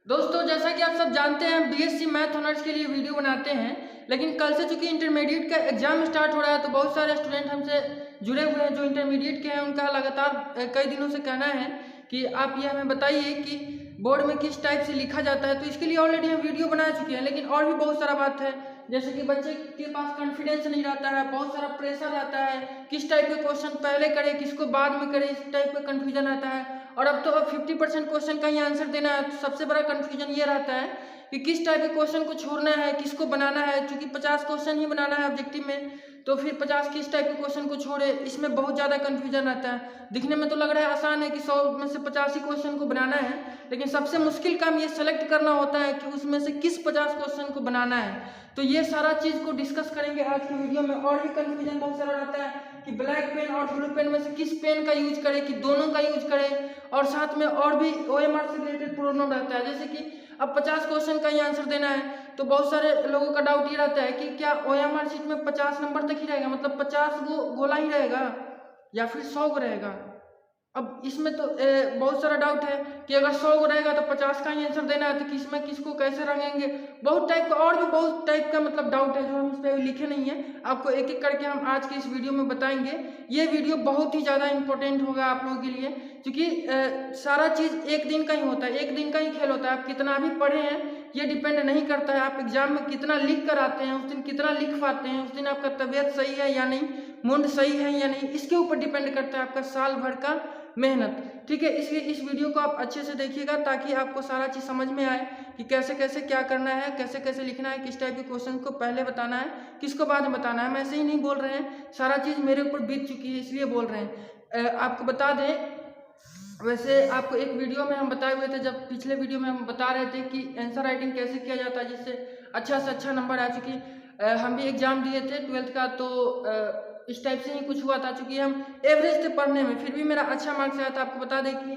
दोस्तों, जैसा कि आप सब जानते हैं, हम बीएससी मैथ ऑनर्स के लिए वीडियो बनाते हैं। लेकिन कल से चूंकि इंटरमीडिएट का एग्जाम स्टार्ट हो रहा है, तो बहुत सारे स्टूडेंट हमसे जुड़े हुए हैं जो इंटरमीडिएट के हैं। उनका लगातार कई दिनों से कहना है कि आप ये हमें बताइए कि बोर्ड में किस टाइप से लिखा जाता है। तो इसके लिए ऑलरेडी हम वीडियो बना चुके हैं, लेकिन और भी बहुत सारा बात है। जैसे कि बच्चे के पास कॉन्फिडेंस नहीं रहता है, बहुत सारा प्रेशर रहता है, किस टाइप के क्वेश्चन पहले करे, किसको बाद में करे, इस टाइप का कन्फ्यूजन आता है। और अब तो 50% क्वेश्चन का ही आंसर देना है। तो सबसे बड़ा कन्फ्यूजन ये रहता है कि किस टाइप के क्वेश्चन को छोड़ना है, किसको बनाना है। चूंकि 50 क्वेश्चन ही बनाना है ऑब्जेक्टिव में, तो फिर 50 किस टाइप के क्वेश्चन को छोड़े, इसमें बहुत ज़्यादा कन्फ्यूजन आता है। दिखने में तो लग रहा है आसान है कि 100 में से 50 ही क्वेश्चन को बनाना है, लेकिन सबसे मुश्किल काम ये सेलेक्ट करना होता है कि उसमें से किस 50 क्वेश्चन को बनाना है। तो ये सारा चीज़ को डिस्कस करेंगे आज की वीडियो में। और भी कन्फ्यूजन बहुत सारा रहता है कि ब्लैक पेन और ब्लू पेन में से किस पेन का यूज करें, कि दोनों का यूज करें। और साथ में और भी ओएमआर से रिलेटेड प्रॉब्लम रहता है। जैसे कि अब 50 क्वेश्चन का ही आंसर देना है, तो बहुत सारे लोगों का डाउट ये रहता है कि क्या ओएमआर शीट में 50 नंबर तक ही रहेगा, मतलब 50 गो गोला ही रहेगा या फिर 100 गो रहेगा। अब इसमें तो बहुत सारा डाउट है कि अगर 100 को रहेगा तो 50 का ही आंसर देना है, तो किसमें किसको कैसे रंगेंगे। बहुत टाइप का और भी बहुत टाइप का मतलब डाउट है जो हम इस पर लिखे नहीं है। आपको एक एक करके हम आज के इस वीडियो में बताएंगे। ये वीडियो बहुत ही ज़्यादा इंपॉर्टेंट होगा आप लोगों के लिए, क्योंकि सारा चीज़ एक दिन का ही होता है, एक दिन का ही खेल होता है। आप कितना भी पढ़े हैं ये डिपेंड नहीं करता है आप एग्जाम में कितना लिख कर आते हैं, उस दिन कितना लिख पाते हैं, उस दिन आपका तबीयत सही है या नहीं, मूड सही है या नहीं, इसके ऊपर डिपेंड करता है आपका साल भर का मेहनत। ठीक है, इसलिए इस वीडियो को आप अच्छे से देखिएगा ताकि आपको सारा चीज़ समझ में आए कि कैसे कैसे क्या करना है, कैसे कैसे लिखना है, किस टाइप के क्वेश्चन को पहले बताना है, किसको बाद में बताना है। हम ऐसे ही नहीं बोल रहे हैं, सारा चीज़ मेरे ऊपर बीत चुकी है इसलिए बोल रहे हैं। आपको बता दें, वैसे आपको एक वीडियो में हम बताए हुए थे, जब पिछले वीडियो में हम बता रहे थे कि आंसर राइटिंग कैसे किया जाता है जिससे अच्छा से अच्छा नंबर आ। चुकी हम भी एग्जाम दिए थे 12th का, तो इस टाइप से ही कुछ हुआ था। चूंकि हम एवरेज थे पढ़ने में, फिर भी मेरा अच्छा मार्क्स आया था। आपको बता दें कि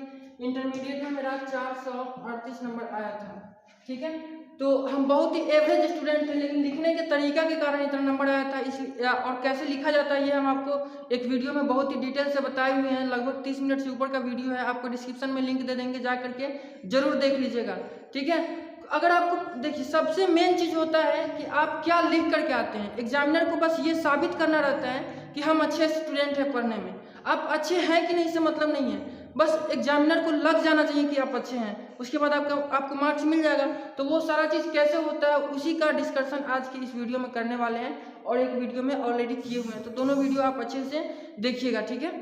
इंटरमीडिएट में मेरा 438 नंबर आया था। ठीक है, तो हम बहुत ही एवरेज स्टूडेंट थे, लेकिन लिखने के तरीका के कारण इतना नंबर आया था। इसलिए और कैसे लिखा जाता है ये हम आपको एक वीडियो में बहुत ही डिटेल से बताए हुए हैं। लगभग 30 मिनट से ऊपर का वीडियो है, आपको डिस्क्रिप्शन में लिंक दे देंगे, जा करके जरूर देख लीजिएगा। ठीक है, अगर आपको देखिए, सबसे मेन चीज़ होता है कि आप क्या लिख करके आते हैं। एग्जामिनर को बस ये साबित करना रहता है कि हम अच्छे स्टूडेंट हैं पढ़ने में। आप अच्छे हैं कि नहीं इससे मतलब नहीं है, बस एग्जामिनर को लग जाना चाहिए कि आप अच्छे हैं, उसके बाद आपको मार्क्स मिल जाएगा। तो वो सारा चीज़ कैसे होता है उसी का डिस्कशन आज की इस वीडियो में करने वाले हैं, और एक वीडियो में ऑलरेडी किए हुए हैं। तो दोनों वीडियो आप अच्छे से देखिएगा। ठीक है,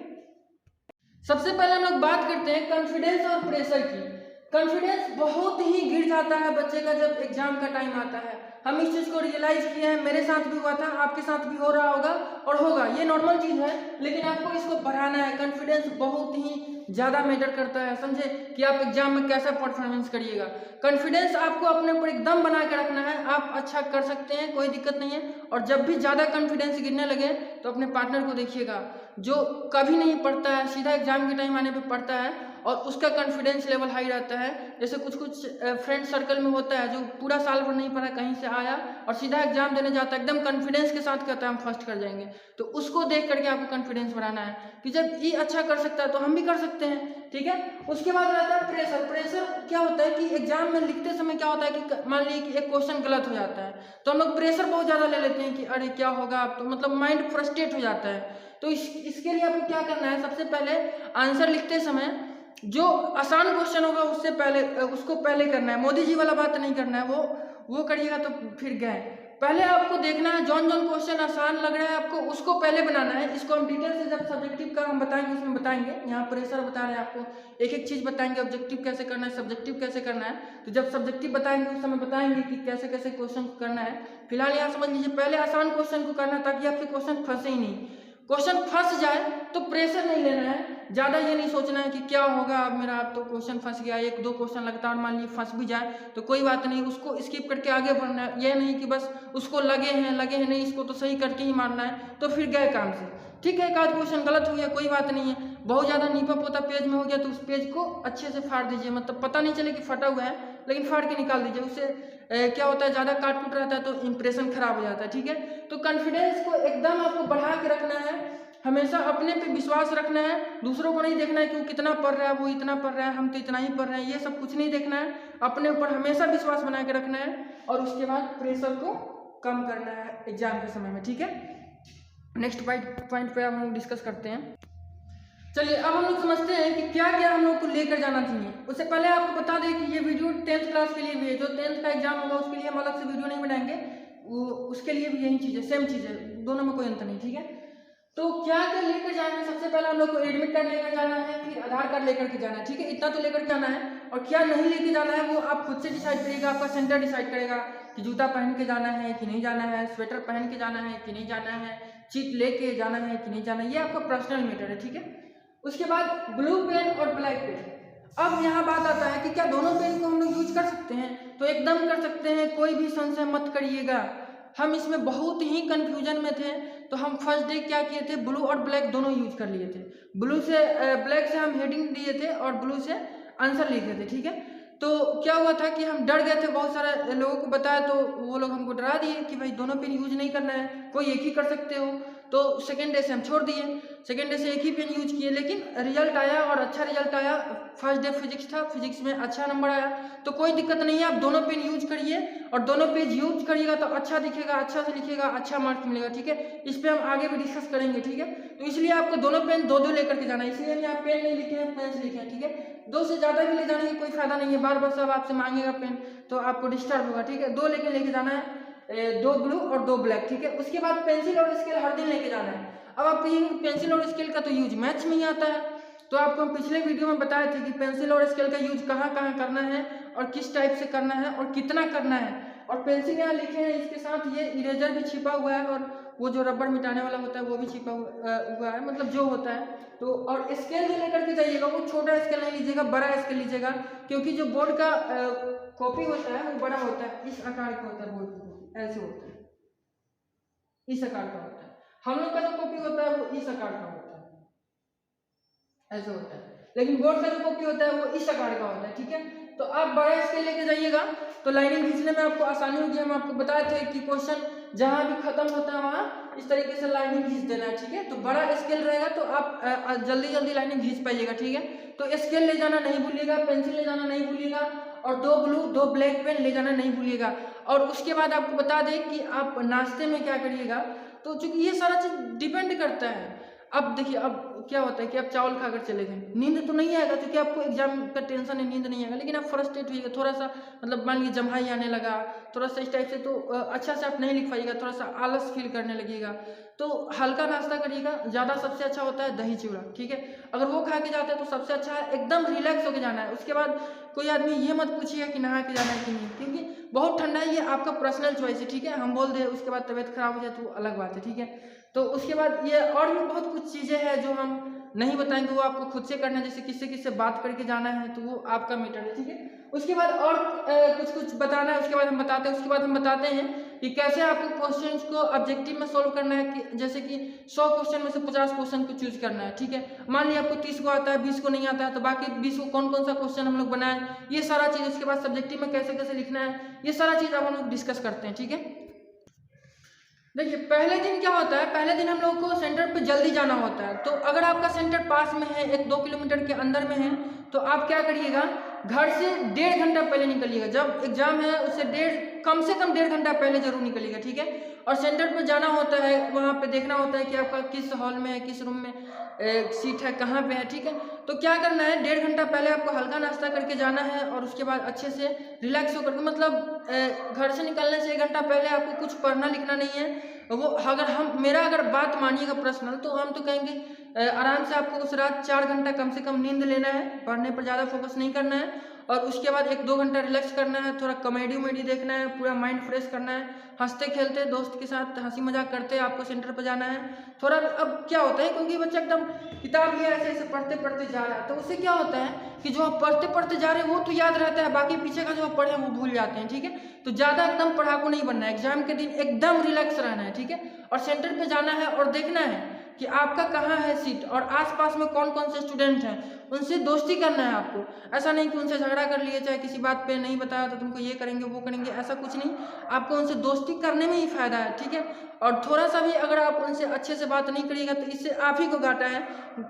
सबसे पहले हम लोग बात करते हैं कॉन्फिडेंस और प्रेशर की। कॉन्फिडेंस बहुत ही गिर जाता है बच्चे का जब एग्जाम का टाइम आता है। हम इस चीज़ को रियलाइज किए हैं, मेरे साथ भी हुआ था, आपके साथ भी हो रहा होगा और होगा, ये नॉर्मल चीज़ है। लेकिन आपको इसको बढ़ाना है। कॉन्फिडेंस बहुत ही ज़्यादा मैटर करता है, समझे, कि आप एग्जाम में कैसा परफॉर्मेंस करिएगा। कॉन्फिडेंस आपको अपने ऊपर एकदम बना के रखना है। आप अच्छा कर सकते हैं, कोई दिक्कत नहीं है। और जब भी ज़्यादा कॉन्फिडेंस गिरने लगे तो अपने पार्टनर को देखिएगा, जो कभी नहीं पढ़ता है, सीधा एग्जाम के टाइम आने पे पढ़ता है और उसका कॉन्फिडेंस लेवल हाई रहता है। जैसे कुछ कुछ फ्रेंड सर्कल में होता है जो पूरा साल भर नहीं पढ़ा, कहीं से आया और सीधा एग्जाम देने जाता है, एकदम कॉन्फिडेंस के साथ कहता है हम फर्स्ट कर जाएंगे। तो उसको देख करके आपको कॉन्फिडेंस बढ़ाना है कि जब ये अच्छा कर सकता है तो हम भी कर सकते हैं। ठीक है, उसके बाद रहता है प्रेशर। प्रेशर क्या होता है कि एग्जाम में लिखते समय क्या होता है कि मान लीजिए कि एक क्वेश्चन गलत हो जाता है, तो हम लोग प्रेशर बहुत ज़्यादा ले लेते हैं कि अरे क्या होगा, अब तो मतलब माइंड फ्रस्ट्रेट हो जाता है। तो इसके लिए आपको क्या करना है, सबसे पहले आंसर लिखते समय जो आसान क्वेश्चन होगा उससे पहले उसको पहले करना है। मोदी जी वाला बात नहीं करना है, वो करिएगा तो फिर गए। पहले आपको देखना है जौन जौन क्वेश्चन आसान लग रहा है आपको उसको पहले बनाना है। इसको हम डिटेल से जब सब्जेक्टिव का हम बताएंगे उसमें बताएंगे। यहाँ प्रेशर बता रहे हैं आपको, एक एक चीज़ बताएंगे, ऑब्जेक्टिव कैसे करना है, सब्जेक्टिव कैसे करना है। तो जब सब्जेक्टिव बताएंगे उस समय बताएंगे कि कैसे कैसे क्वेश्चन करना है। फिलहाल यहाँ समझ लीजिए पहले आसान क्वेश्चन को करना है ताकि आपके क्वेश्चन फंसे ही नहीं। क्वेश्चन फंस जाए तो प्रेशर नहीं लेना है, ज़्यादा ये नहीं सोचना है कि क्या होगा, अब मेरा तो क्वेश्चन फंस गया, एक दो क्वेश्चन लगता है और मान लीजिए फंस भी जाए तो कोई बात नहीं, उसको स्किप करके आगे बढ़ना है। ये नहीं कि बस उसको लगे हैं नहीं, इसको तो सही करके ही मारना है, तो फिर गए काम से। ठीक है, एक आध क्वेश्चन गलत हो गया कोई बात नहीं है, बहुत ज़्यादा नीपा पोता पेज में हो गया तो उस पेज को अच्छे से फाड़ दीजिए, मतलब पता नहीं चले कि फटा हुआ है, लेकिन फाड़ के निकाल दीजिए। उससे क्या होता है, ज़्यादा काट कूट रहता है तो इंप्रेशन खराब हो जाता है। ठीक है, तो कॉन्फिडेंस को एकदम आपको बढ़ा के रखना है, हमेशा अपने पे विश्वास रखना है, दूसरों को नहीं देखना है कि वो कितना पढ़ रहा है, वो इतना पढ़ रहा है, हम तो इतना ही पढ़ रहे हैं, ये सब कुछ नहीं देखना है। अपने ऊपर हमेशा विश्वास बना के रखना है और उसके बाद प्रेशर को कम करना है एग्जाम के समय में, ठीक है। नेक्स्ट पॉइंट पे हम लोग डिस्कस करते हैं। चलिए अब हम लोग समझते हैं कि क्या क्या हम लोग को लेकर जाना चाहिए। उससे पहले आपको बता दें कि ये वीडियो 10th क्लास के लिए भी है। जो 10th का एग्जाम होगा उसके लिए हम अलग से वीडियो नहीं बनाएंगे, वो उसके लिए भी यही चीज़ है, सेम चीज़ है, दोनों में कोई अंतर नहीं, ठीक है। तो क्या क्या लेकर जाना है, सबसे पहले हम लोग को एडमिट कार्ड लेकर जाना है, फिर आधार कार्ड लेकर के जाना है, ठीक है। इतना तो लेकर जाना है। और क्या नहीं लेके जाना है वो आप खुद से डिसाइड करिएगा, आपका सेंटर डिसाइड करेगा कि जूता पहन के जाना है कि नहीं जाना है, स्वेटर पहन के जाना है कि नहीं जाना है, चीट लेके जाना है कि नहीं जाना है, ये आपका पर्सनल मैटर है, ठीक है। उसके बाद ब्लू पेन और ब्लैक पेन। अब यहाँ बात आता है कि क्या दोनों पेन को हम लोग यूज कर सकते हैं, तो एकदम कर सकते हैं, कोई भी संशय मत करिएगा। हम इसमें बहुत ही कंफ्यूजन में थे, तो हम फर्स्ट डे क्या किए थे, ब्लू और ब्लैक दोनों यूज कर लिए थे। ब्लैक से हम हेडिंग दिए थे और ब्लू से आंसर लिखे थे, ठीक है। तो क्या हुआ था कि हम डर गए थे, बहुत सारे लोगों को बताया तो वो लोग हमको डरा दिए कि भाई दोनों पेन यूज नहीं करना है, कोई एक ही कर सकते हो। तो सेकेंड डे से हम छोड़ दिए, सेकेंड डे से एक ही पेन यूज किए, लेकिन रिजल्ट आया और अच्छा रिजल्ट आया। फर्स्ट डे फिजिक्स था, फिजिक्स में अच्छा नंबर आया, तो कोई दिक्कत नहीं है, आप दोनों पेन यूज करिए और दोनों पेज यूज करिएगा तो अच्छा दिखेगा, अच्छा से लिखिएगा, अच्छा मार्क्स मिलेगा, ठीक है। इस पर हम आगे भी डिस्कस करेंगे, ठीक है। तो इसलिए आपको दोनों पेन दो दो लेकर के जाना है, इसलिए आप पेन नहीं लिखे हैं, पेन से लिखे हैं, ठीक है। दो से ज़्यादा भी ले जाने की कोई फायदा नहीं है, बार बार सब आपसे मांगेगा पेन तो आपको डिस्टर्ब होगा, ठीक है। दो लेके जाना है, दो ब्लू और दो ब्लैक, ठीक है। उसके बाद पेंसिल और स्केल हर दिन लेके जाना है। अब आप कहेंगे पेंसिल और स्केल का तो यूज मैथ्स में ही आता है, तो आपको हम पिछले वीडियो में बताए थे कि पेंसिल और स्केल का यूज कहाँ कहाँ करना है और किस टाइप से करना है और कितना करना है। और पेंसिल यहाँ लिखे हैं, इसके साथ ये इरेजर भी छिपा हुआ है और वो जो रबड़ मिटाने वाला होता है वो भी छिपा हुआ है, मतलब जो होता है। तो और स्केल जो लेकर के जाइएगा वो छोटा स्केल नहीं लीजिएगा, बड़ा स्केल लीजिएगा, क्योंकि जो बोर्ड का कॉपी होता है वो बड़ा होता है, इस आकार का होता है, बोर्ड की कॉपी ऐसे होता है, इस आकार का होता है। हम लोग का जो कॉपी होता है वो इस आकार का होता है, ऐसे होता है, लेकिन बोर्ड का जो कॉपी होता है वो इस आकार का होता है, ठीक है। तो आप बड़ा स्केल लेके जाइएगा तो लाइनिंग खींचने में आपको आसानी होगी। हम आपको बताए थे कि क्वेश्चन जहां भी खत्म होता है वहां इस तरीके से लाइनिंग खींच देना है, ठीक है। तो बड़ा स्केल रहेगा तो आप जल्दी लाइनिंग खींच पाइएगा, ठीक है। तो स्केल ले जाना नहीं भूलिएगा, पेंसिल ले जाना नहीं भूलिएगा और दो ब्लू दो ब्लैक पेन ले जाना नहीं भूलिएगा। और उसके बाद आपको बता दें कि आप नाश्ते में क्या करिएगा, तो चूंकि ये सारा चीज डिपेंड करता है। अब देखिए, अब क्या होता है कि आप चावल खाकर चले गए, नींद तो नहीं आएगा क्योंकि आपको एग्जाम का टेंशन है, नींद नहीं आएगा, लेकिन आप फ्रस्ट्रेट होइएगा थोड़ा सा, मतलब मान लीजिए जम्हाई आने लगा थोड़ा सा इस टाइप से, तो अच्छा से आप नहीं लिख पाइएगा, थोड़ा सा आलस फील करने लगेगा। तो हल्का नाश्ता करिएगा, ज़्यादा सबसे अच्छा होता है दही चूड़ा, ठीक है। अगर वो खा के जाते हैं तो सबसे अच्छा है, एकदम रिलैक्स होकर जाना है। उसके बाद कोई आदमी ये मत पूछिएगा कि नहा के जाना है कि नहीं, क्योंकि बहुत ठंडा है, ये आपका पर्सनल चॉइस है, ठीक है। हम बोल दें उसके बाद तबीयत खराब हो जाए तो अलग बात है, ठीक है। तो उसके बाद ये और भी बहुत कुछ चीज़ें हैं जो हम नहीं बताएंगे, वो आपको खुद से करना है, जैसे किससे किससे बात करके जाना है तो वो आपका मैटर है, ठीक है। उसके बाद और कुछ बताना है, उसके बाद हम बताते हैं। उसके बाद हम बताते हैं कि कैसे आपको क्वेश्चंस को ऑब्जेक्टिव में सोल्व करना है, कि जैसे कि 100 क्वेश्चन में से 50 क्वेश्चन को चूज करना है, ठीक है। मान लिया आपको 30 को आता है, 20 को नहीं आता है, तो बाकी 20 को कौन कौन सा क्वेश्चन हम लोग बनाए, ये सारा चीज़। उसके बाद सब्जेक्टिव में कैसे कैसे लिखना है, ये सारा चीज़ अब हम लोग डिस्कस करते हैं, ठीक है। देखिए, पहले दिन क्या होता है, पहले दिन हम लोग को सेंटर पे जल्दी जाना होता है। तो अगर आपका सेंटर पास में है, 1-2 किलोमीटर के अंदर में है, तो आप क्या करिएगा, घर से 1.5 घंटा पहले निकलिएगा। जब एग्जाम है उससे कम से कम 1.5 घंटा पहले जरूर निकलिएगा, ठीक है। और सेंटर पे जाना होता है, वहाँ पे देखना होता है कि आपका किस हॉल में है, किस रूम में सीट है, कहाँ पे है, ठीक है। तो क्या करना है, 1.5 घंटा पहले आपको हल्का नाश्ता करके जाना है और उसके बाद अच्छे से रिलैक्स होकर के, मतलब घर से निकलने से 1 घंटा पहले आपको कुछ पढ़ना लिखना नहीं है। वो अगर बात मानिएगा पर्सनल, तो हम तो कहेंगे आराम से आपको उस रात 4 घंटा कम से कम नींद लेना है, पढ़ने पर ज़्यादा फोकस नहीं करना है। और उसके बाद 1-2 घंटा रिलैक्स करना है, थोड़ा कॉमेडी उमेडी देखना है, पूरा माइंड फ्रेश करना है, हंसते खेलते दोस्त के साथ हंसी मजाक करते आपको सेंटर पर जाना है। थोड़ा अब क्या होता है, क्योंकि बच्चा एकदम किताब लिया ऐसे ऐसे पढ़ते पढ़ते जा रहा है, तो उससे क्या होता है कि जो आप पढ़ते पढ़ते जा रहे हैं वो तो याद रहता है, बाकी पीछे का जो आप पढ़े वो भूल जाते हैं, ठीक है। तो ज़्यादा एकदम पढ़ाकू नहीं बनना है, एग्जाम के दिन एकदम रिलैक्स रहना है, ठीक है। और सेंटर पे जाना है और देखना है कि आपका कहाँ है सीट और आसपास में कौन कौन से स्टूडेंट हैं, उनसे दोस्ती करना है आपको। ऐसा नहीं कि उनसे झगड़ा कर लिए, चाहे किसी बात पे नहीं बताया तो तुमको ये करेंगे वो करेंगे, ऐसा कुछ नहीं। आपको उनसे दोस्ती करने में ही फायदा है, ठीक है। और थोड़ा सा भी अगर आप उनसे अच्छे से बात नहीं करिएगा तो इससे आप ही को घाटा है।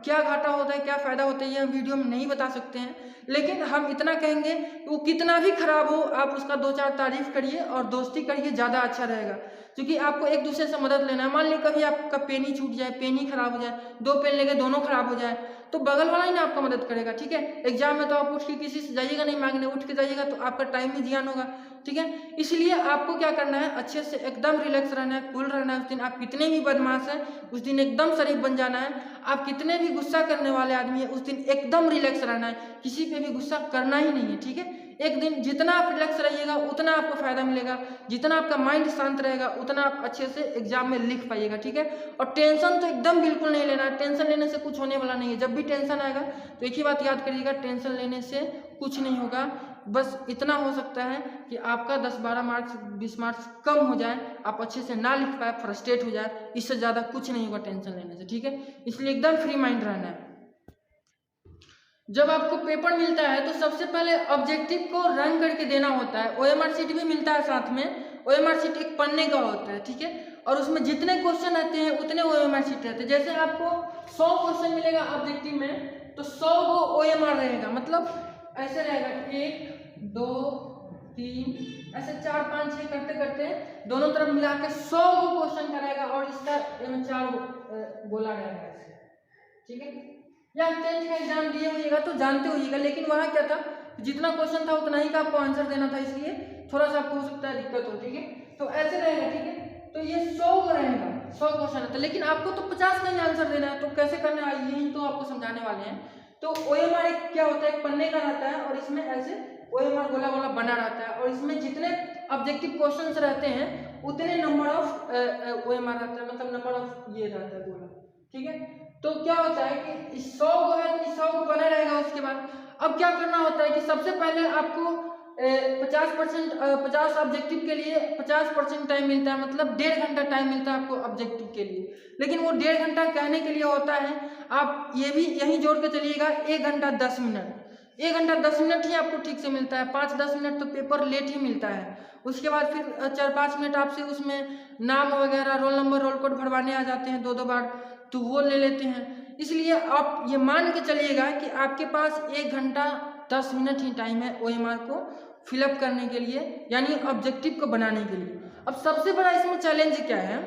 क्या घाटा होता है, क्या फायदा होता है, ये हम वीडियो में नहीं बता सकते हैं, लेकिन हम इतना कहेंगे कि वो कितना भी खराब हो आप उसका 2-4 तारीफ करिए और दोस्ती करिए, ज़्यादा अच्छा रहेगा। क्योंकि आपको एक दूसरे से मदद लेना है। मान लीजिए कभी आपका पेन ही छूट जाए, पेन ही खराब हो जाए, 2 पेन लेके दोनों खराब हो जाए, तो बगल वाला ही ना आपका मदद करेगा, ठीक है। एग्जाम में तो आप उठ के किसी से जाइएगा नहीं मांगने, उठ के जाइएगा तो आपका टाइम भी जियान होगा, ठीक है। इसलिए आपको क्या करना है, अच्छे से एकदम रिलैक्स रहना है, कूल रहना है। उस दिन आप कितने भी बदमाश हैं उस दिन एकदम शरीफ बन जाना है। आप कितने भी गुस्सा करने वाले आदमी है उस दिन एकदम रिलैक्स रहना है, किसी पे भी गुस्सा करना ही नहीं है, ठीक है। एक दिन जितना आप रिलैक्स रहिएगा उतना आपको फायदा मिलेगा, जितना आपका माइंड शांत रहेगा उतना आप अच्छे से एग्जाम में लिख पाइएगा, ठीक है। और टेंशन तो एकदम बिल्कुल नहीं लेना है, टेंशन लेने से कुछ होने वाला नहीं है। जब भी टेंशन आएगा तो एक ही बात याद करिएगा, टेंशन लेने से कुछ नहीं होगा। बस इतना हो सकता है कि आपका 10-12 मार्क्स 20 मार्क्स कम हो जाए, आप अच्छे से ना लिख पाए, फ्रस्ट्रेट हो जाए, इससे ज़्यादा कुछ नहीं होगा टेंशन लेने से, ठीक है। इसलिए एकदम फ्री माइंड रहना है। जब आपको पेपर मिलता है तो सबसे पहले ऑब्जेक्टिव को रन करके देना होता है। ओएमआर शीट भी मिलता है साथ में। ओएमआर शीट एक पन्ने का होता है, ठीक है, और उसमें जितने क्वेश्चन रहते हैं उतने ओएमआर शीट रहते हैं। जैसे आपको 100 क्वेश्चन मिलेगा ऑब्जेक्टिव में तो 100 को ओएमआर रहेगा, मतलब ऐसे रहेगा 1 2 3 ऐसे 4 5 6 करते करते दोनों तरफ मिला के 100 को क्वेश्चन का रहेगा और इसका 4 गोला रहेगा, ठीक है। या 10th का एग्जाम दिए होइएगा तो जानते होइएगा, लेकिन वहाँ क्या था, जितना क्वेश्चन था उतना ही का आपको आंसर देना था, इसलिए थोड़ा सा आपको हो सकता है दिक्कत हो, ठीक है। तो ऐसे रहेगा, ठीक है। तो ये 100 रहेगा, 100 क्वेश्चन रहता है, लेकिन आपको तो 50 का ही आंसर देना है। तो कैसे करना है यही तो आपको समझाने वाले हैं। तो ओएमआर क्या होता है, एक पन्ने का रहता है और इसमें ऐसे ओएमआर गोला गोला बना रहता है और इसमें जितने ऑब्जेक्टिव क्वेश्चंस रहते हैं उतने नंबर ऑफ ओएमआर रहता है, मतलब नंबर ऑफ ये रहता है गोला, ठीक है। तो क्या होता है कि 100 को है तो 100 को बना रहेगा। उसके बाद अब क्या करना होता है कि सबसे पहले आपको 50 ऑब्जेक्टिव के लिए 50% टाइम मिलता है, मतलब 1.5 घंटा टाइम मिलता है आपको ऑब्जेक्टिव के लिए। लेकिन वो 1.5 घंटा कहने के लिए होता है, आप ये भी यहीं जोड़ के चलिएगा 1 घंटा 10 मिनट। 1 घंटा 10 मिनट ही आपको ठीक से मिलता है, 5-10 मिनट तो पेपर लेट ही मिलता है। उसके बाद फिर 4-5 मिनट आपसे उसमें नाम वगैरह रोल नंबर रोल कोड भरवाने आ जाते हैं 2-2 बार, तो वो ले लेते हैं। इसलिए आप ये मान के चलिएगा कि आपके पास 1 घंटा 10 मिनट ही टाइम है ओएमआर को फिलअप करने के लिए, यानी ऑब्जेक्टिव को बनाने के लिए। अब सबसे बड़ा इसमें चैलेंज क्या है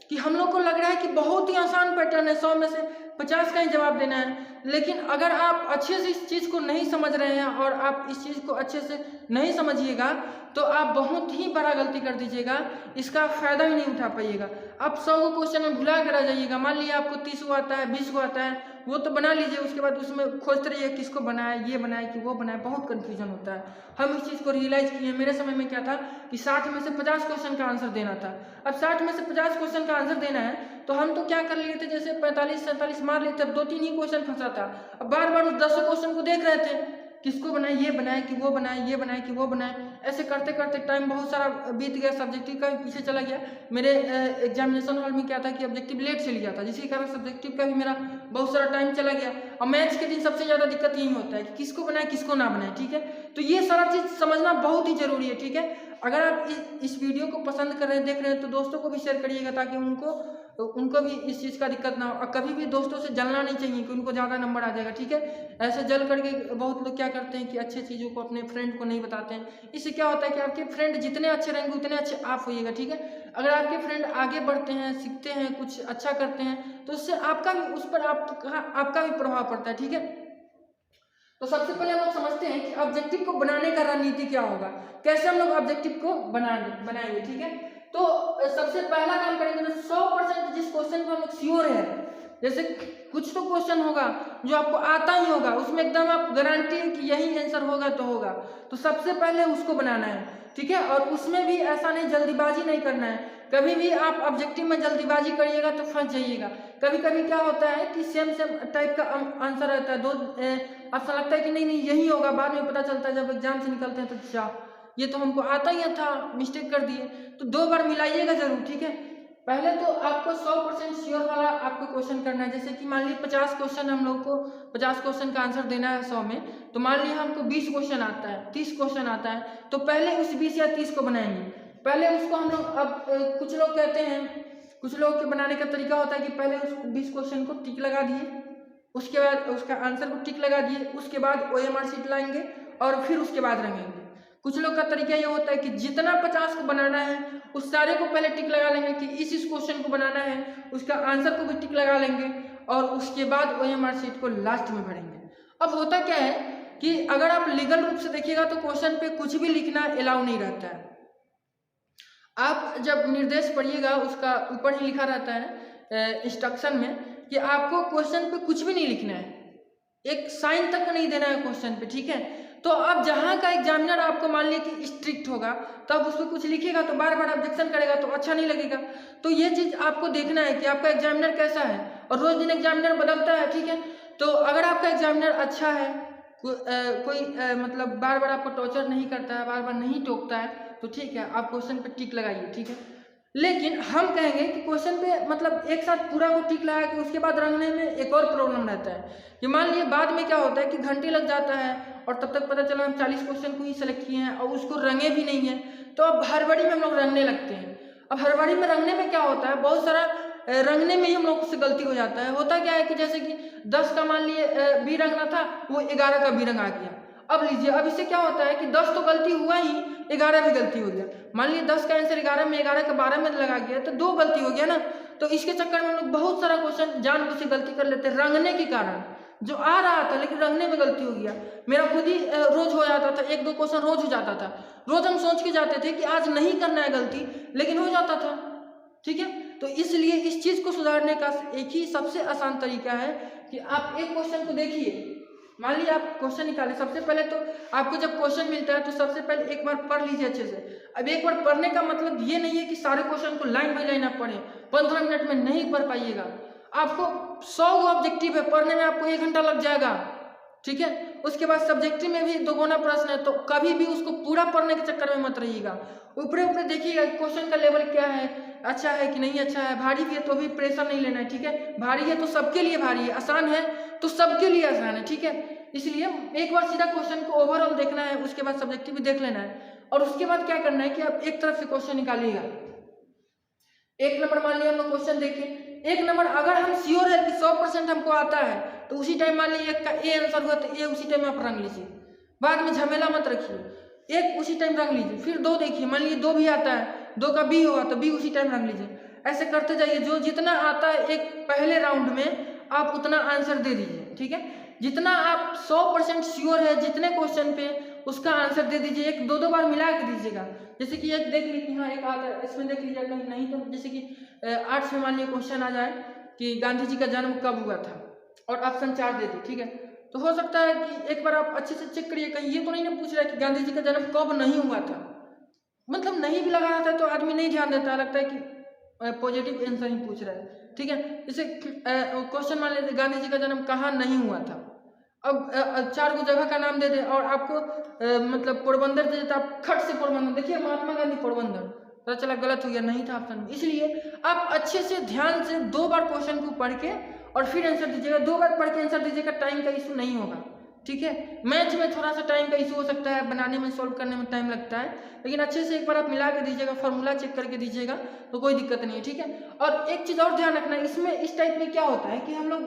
कि हम लोग को लग रहा है कि बहुत ही आसान पैटर्न है, 100 में से 50 का ही जवाब देना है। लेकिन अगर आप अच्छे से इस चीज़ को नहीं समझ रहे हैं और आप इस चीज़ को अच्छे से नहीं समझिएगा तो आप बहुत ही बड़ा गलती कर दीजिएगा, इसका फायदा ही नहीं उठा पाइएगा। आप 100 को क्वेश्चन में भुला कर रह जाइएगा। मान लीजिए आपको 30 को आता है, 20 को आता है, वो तो बना लीजिए, उसके बाद उसमें खोजते रहिए किसको बनाया, ये बनाए कि वो बनाए, बहुत कन्फ्यूजन होता है। हम इस चीज़ को रियलाइज़ किए। मेरे समय में क्या था कि 60 में से 50 क्वेश्चन का आंसर देना था। अब 60 में से 50 क्वेश्चन का आंसर देना है तो हम तो क्या कर लिए थे, जैसे 45-47 मार लिए थे, 2-3 ही क्वेश्चन फंसा था। अब बार बार उस 10 क्वेश्चन को देख रहे थे, किसको बनाए, ये बनाए कि वो बनाए, ये बनाए कि वो बनाए। ऐसे करते करते टाइम बहुत सारा बीत गया, सब्जेक्टिव का भी पीछे चला गया। मेरे एग्जामिनेशन हॉल में क्या था कि ऑब्जेक्टिव लेट से लिया था, जिसके कारण सब्जेक्टिव का भी मेरा बहुत सारा टाइम चला गया। और मैथ्स के दिन सबसे ज़्यादा दिक्कत यही होता है कि किसको बनाए किसको ना बनाए, ठीक है। तो ये सारा चीज़ समझना बहुत ही जरूरी है, ठीक है। अगर आप इस वीडियो को पसंद कर रहे हैं, देख रहे हैं, तो दोस्तों को भी शेयर करिएगा ताकि उनको भी इस चीज़ का दिक्कत ना हो। और कभी भी दोस्तों से जलना नहीं चाहिए कि उनको ज़्यादा नंबर आ जाएगा, ठीक है। ऐसे जल करके बहुत लोग क्या करते हैं कि अच्छे चीज़ों को अपने फ्रेंड को नहीं बताते हैं। इससे क्या होता है कि आपके फ्रेंड जितने अच्छे रहेंगे उतने अच्छे आप होइएगा, ठीक है। अगर आपके फ्रेंड आगे बढ़ते हैं, सीखते हैं, कुछ अच्छा करते हैं तो उससे आपका भी उस पर आपका भी प्रभाव पड़ता है, ठीक है। तो सबसे पहले हम लोग समझते हैं कि ऑब्जेक्टिव को बनाने का रणनीति क्या होगा, कैसे हम लोग ऑब्जेक्टिव को बनाएंगे, ठीक है। तो सबसे पहला काम करेंगे तो 100% जिस क्वेश्चन को हम लोग श्योर है, जैसे कुछ तो क्वेश्चन होगा जो आपको आता ही होगा, उसमें एकदम आप गारंटी कि यही आंसर होगा तो होगा, तो सबसे पहले उसको बनाना है, ठीक है। और उसमें भी ऐसा नहीं, जल्दीबाजी नहीं करना है। कभी भी आप ऑब्जेक्टिव में जल्दीबाजी करिएगा तो फंस जाइएगा। कभी कभी क्या होता है कि सेम टाइप का आंसर रहता है, आपको लगता है कि नहीं नहीं यही होगा, बाद में पता चलता है जब एग्जाम से निकलते हैं तो ये तो हमको आता ही था, मिस्टेक कर दिए। तो 2 बार मिलाइएगा जरूर, ठीक है। पहले तो आपको 100% श्योर वाला आपको क्वेश्चन करना है। जैसे कि मान लीजिए 50 क्वेश्चन हम लोग को 50 क्वेश्चन का आंसर देना है 100 में, तो मान लीजिए हमको 20 क्वेश्चन आता है, 30 क्वेश्चन आता है, तो पहले उस 20 या 30 को बनाएंगे। पहले उसको हम लोग, अब कुछ लोग कहते हैं, कुछ लोग के बनाने का तरीका होता है कि पहले उस 20 क्वेश्चन को टिक लगा दिए, उसके बाद उसका आंसर को टिक लगा दिए, उसके बाद OMR शीट लाएंगे और फिर उसके बाद रंगेंगे। कुछ लोग का तरीका ये होता है कि जितना 50 को बनाना है उस सारे को पहले टिक लगा लेंगे कि इस क्वेश्चन को बनाना है, उसका आंसर को भी टिक लगा लेंगे और उसके बाद OMR शीट को लास्ट में भरेंगे। अब होता क्या है कि अगर आप लीगल रूप से देखिएगा तो क्वेश्चन पे कुछ भी लिखना अलाउ नहीं रहता है। आप जब निर्देश पढ़िएगा उसका ऊपर ही लिखा रहता है इंस्ट्रक्शन में कि आपको क्वेश्चन पे कुछ भी नहीं लिखना है, एक साइन तक नहीं देना है क्वेश्चन पे, ठीक है। तो अब जहाँ का एग्जामिनर आपको मान लिया कि स्ट्रिक्ट होगा, तब उस पर कुछ लिखेगा तो बार बार ऑब्जेक्शन करेगा तो अच्छा नहीं लगेगा। तो ये चीज़ आपको देखना है कि आपका एग्जामिनर कैसा है, और रोज दिन एग्जामिनर बदलता है, ठीक है। तो अगर आपका एग्जामिनर अच्छा है, कोई मतलब बार बार आपको टॉर्चर नहीं करता है, बार बार नहीं टोकता है, तो ठीक है, आप क्वेश्चन पे टिक लगाइए, ठीक है। लेकिन हम कहेंगे कि क्वेश्चन पे मतलब एक साथ पूरा को टिक लगा के उसके बाद रंगने में एक और प्रॉब्लम रहता है कि मान लीजिए बाद में क्या होता है कि घंटे लग जाता है और तब तक पता चला हम 40 क्वेश्चन को ही सेलेक्ट किए हैं और उसको रंगे भी नहीं है, तो अब हड़बड़ी में हम लोग रंगने लगते हैं। अब हड़बड़ी में रंगने में क्या होता है, बहुत सारा रंगने में ही हम लोग से गलती हो जाता है। होता क्या है कि जैसे कि 10 का मान लिए बी रंगना था, वो 11 का बी रंग आ गया। अब लीजिए, अब इससे क्या होता है कि 10 तो गलती हुआ ही, 11 भी गलती हो गया। मान लीजिए 10 का आंसर 11 में, 11 का 12 में लगा गया, तो 2 गलती हो गया ना। तो इसके चक्कर में हम लोग बहुत सारा क्वेश्चन जानबूझ से गलती कर लेते हैं रंगने के कारण। जो आ रहा था लेकिन रंगने में गलती हो गया। मेरा खुद ही रोज हो जाता था, 1-2 क्वेश्चन रोज हो जाता था। रोज हम सोच के जाते थे कि आज नहीं करना है गलती, लेकिन हो जाता था, ठीक है। तो इसलिए इस चीज को सुधारने का एक ही सबसे आसान तरीका है कि आप एक क्वेश्चन को देखिए। मान लीजिए आप क्वेश्चन निकालें, सबसे पहले तो आपको जब क्वेश्चन मिलता है तो सबसे पहले एक बार पढ़ लीजिए अच्छे से। अब एक बार पढ़ने का मतलब ये नहीं है कि सारे क्वेश्चन को लाइन बाय लाइन आप पढ़ें, 15 मिनट में नहीं पढ़ पाइएगा। आपको 100 ऑब्जेक्टिव है, पढ़ने में आपको 1 घंटा लग जाएगा, ठीक है। उसके बाद सब्जेक्टिव में भी 2 गुना प्रश्न है, तो कभी भी उसको पूरा पढ़ने के चक्कर में मत रहिएगा। ऊपरे ऊपरे देखिएगा क्वेश्चन का लेवल क्या है, अच्छा है कि नहीं अच्छा है। भारी भी है तो भी प्रेशर नहीं लेना है, ठीक है। भारी है तो सबके लिए भारी है, आसान है तो सबके लिए आसान है, ठीक है। इसलिए एक बार सीधा क्वेश्चन को ओवरऑल देखना है, उसके बाद सब्जेक्टिव भी देख लेना है, और उसके बाद क्या करना है कि आप एक तरफ से क्वेश्चन निकालिएगा। 1 नंबर मान लिया हम लोग क्वेश्चन देखें, 1 नंबर अगर हम श्योर है कि 100% हमको आता है, तो उसी टाइम मान लीजिए 1 का ए आंसर हुआ तो ए उसी टाइम आप रंग लीजिए, बाद में झमेला मत रखिए। 1 उसी टाइम रंग लीजिए, फिर 2 देखिए, मान लीजिए 2 भी आता है, 2 का बी हुआ तो बी उसी टाइम रंग लीजिए। ऐसे करते जाइए, जो जितना आता है एक पहले राउंड में आप उतना आंसर दे दीजिए, ठीक है। जितना आप 100% श्योर है जितने क्वेश्चन पे, उसका आंसर दे दीजिए। 1-2 बार मिला के दीजिएगा। जैसे कि एक देख लीजिए, हाँ एक आता है, इसमें देख लीजिए, कहीं नहीं तो जैसे कि आर्ट्स में मान लीजिए क्वेश्चन आ जाए कि गांधी जी का जन्म कब हुआ था, और ऑप्शन 4 दे दी, ठीक है। तो हो सकता है कि एक बार आप अच्छे से चेक करिए, कहीं ये तो नहीं ना पूछ रहा है कि गांधी जी का जन्म कब नहीं हुआ था। मतलब नहीं भी लगा रहता है तो आदमी नहीं ध्यान देता, लगता है कि पॉजिटिव आंसर ही पूछ रहा है, ठीक है। जैसे क्वेश्चन मान लेते गांधी जी का जन्म कहाँ नहीं हुआ था। अब 4 गो जगह का नाम दे दे और आपको मतलब पोरबंदर दे देता, आप खट से पोरबंदर, देखिए महात्मा गांधी पोरबंदर, पता चला गलत हो गया, नहीं था ऑप्शन में। इसलिए आप अच्छे से ध्यान से 2 बार क्वेश्चन को पढ़ के और फिर आंसर दीजिएगा। 2 बार पढ़ के आंसर दीजिएगा, टाइम का इशू नहीं होगा, ठीक है। मैथ में थोड़ा सा टाइम का इशू हो सकता है, बनाने में सॉल्व करने में टाइम लगता है, लेकिन अच्छे से एक बार आप मिला के दीजिएगा, फॉर्मूला चेक करके दीजिएगा तो कोई दिक्कत नहीं है, ठीक है। और एक चीज़ और ध्यान रखना, इसमें इस टाइप में क्या होता है कि हम लोग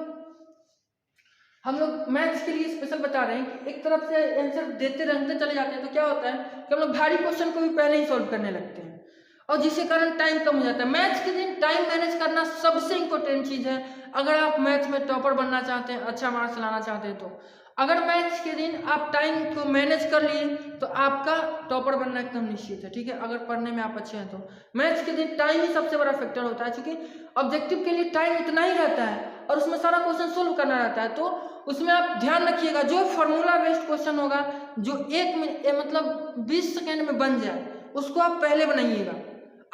मैथ्स के लिए स्पेशल बता रहे हैं कि एक तरफ से आंसर देते रहते चले जाते हैं, तो क्या होता है कि हम लोग भारी क्वेश्चन को भी पहले ही सॉल्व करने लगते हैं, और जिसके कारण टाइम कम हो जाता है। मैथ्स के दिन टाइम मैनेज करना सबसे इंपॉर्टेंट चीज़ है। अगर आप मैथ्स में टॉपर बनना चाहते हैं, अच्छा मार्क्स लाना चाहते हैं, तो अगर मैथ्स के दिन आप टाइम को मैनेज कर लिए तो आपका टॉपर बनना एकदम निश्चित है, ठीक है। अगर पढ़ने में आप अच्छे हैं तो मैथ्स के दिन टाइम ही सबसे बड़ा फैक्टर होता है, क्योंकि ऑब्जेक्टिव के लिए टाइम इतना ही रहता है और उसमें सारा क्वेश्चन सोल्व करना रहता है। तो उसमें आप ध्यान रखिएगा, जो फार्मूला बेस्ड क्वेश्चन होगा, जो 1 मिनट मतलब 20 सेकेंड में बन जाए, उसको आप पहले बनाइएगा।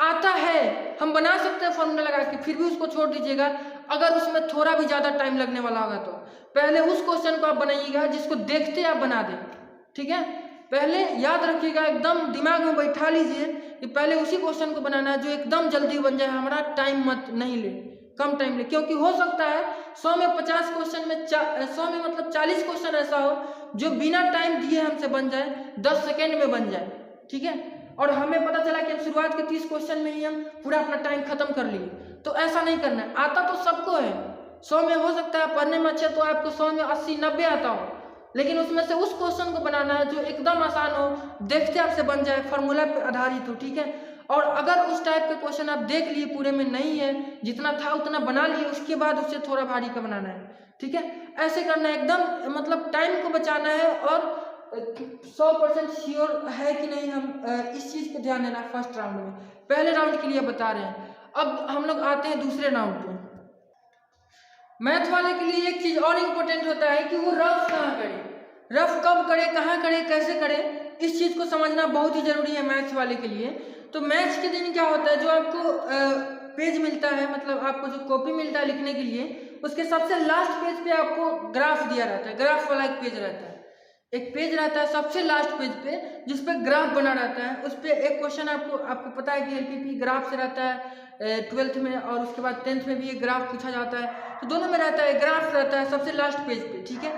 आता है, हम बना सकते हैं फॉर्मूला लगा के, फिर भी उसको छोड़ दीजिएगा। अगर उसमें थोड़ा भी ज़्यादा टाइम लगने वाला होगा तो पहले उस क्वेश्चन को आप बनाइएगा जिसको देखते आप बना दें, ठीक है। पहले याद रखिएगा, एकदम दिमाग में बैठा लीजिए कि पहले उसी क्वेश्चन को बनाना है जो एकदम जल्दी बन जाए, हमारा टाइम मत नहीं ले, कम टाइम ले। क्योंकि हो सकता है 100 में 50 क्वेश्चन में 100 में मतलब 40 क्वेश्चन ऐसा हो जो बिना टाइम दिए हमसे बन जाए, 10 सेकेंड में बन जाए, ठीक है। और हमें पता चला कि हम शुरुआत के 30 क्वेश्चन में ही हम पूरा अपना टाइम खत्म कर लिए। तो ऐसा नहीं करना है। आता तो सबको है, 100 में हो सकता है पढ़ने में अच्छे तो आपको 100 में 80-90 आता हो, लेकिन उसमें से उस क्वेश्चन को बनाना है जो एकदम आसान हो, देखते आपसे बन जाए, फार्मूला पे आधारित हो, ठीक है। और अगर उस टाइप के क्वेश्चन आप देख लिए पूरे में नहीं है, जितना था उतना बना लिए, उसके बाद उससे थोड़ा भारी का बनाना है, ठीक है। ऐसे करना है, एकदम मतलब टाइम को बचाना है। और 100% श्योर है कि नहीं, हम इस चीज़ को ध्यान देना फर्स्ट राउंड में। पहले राउंड के लिए बता रहे हैं। अब हम लोग आते हैं दूसरे राउंड पे। मैथ वाले के लिए एक चीज़ और इम्पोर्टेंट होता है कि वो रफ कहाँ करे, रफ कब करे, कहाँ करे, कैसे करे, इस चीज़ को समझना बहुत ही जरूरी है मैथ्स वाले के लिए। तो मैथ्स के दिन क्या होता है, जो आपको पेज मिलता है, मतलब आपको जो कॉपी मिलता है लिखने के लिए, उसके सबसे लास्ट पेज पे आपको ग्राफ दिया रहता है। ग्राफ वाला एक पेज रहता है, एक पेज रहता है सबसे लास्ट पेज पे जिस पे ग्राफ बना रहता है। उस पर एक क्वेश्चन आपको पता है कि एलपीपी ग्राफ से रहता है 12th में, और उसके बाद 10th में भी एक ग्राफ पूछा जाता है। तो दोनों में रहता है, ग्राफ रहता है सबसे लास्ट पेज पे, ठीक है।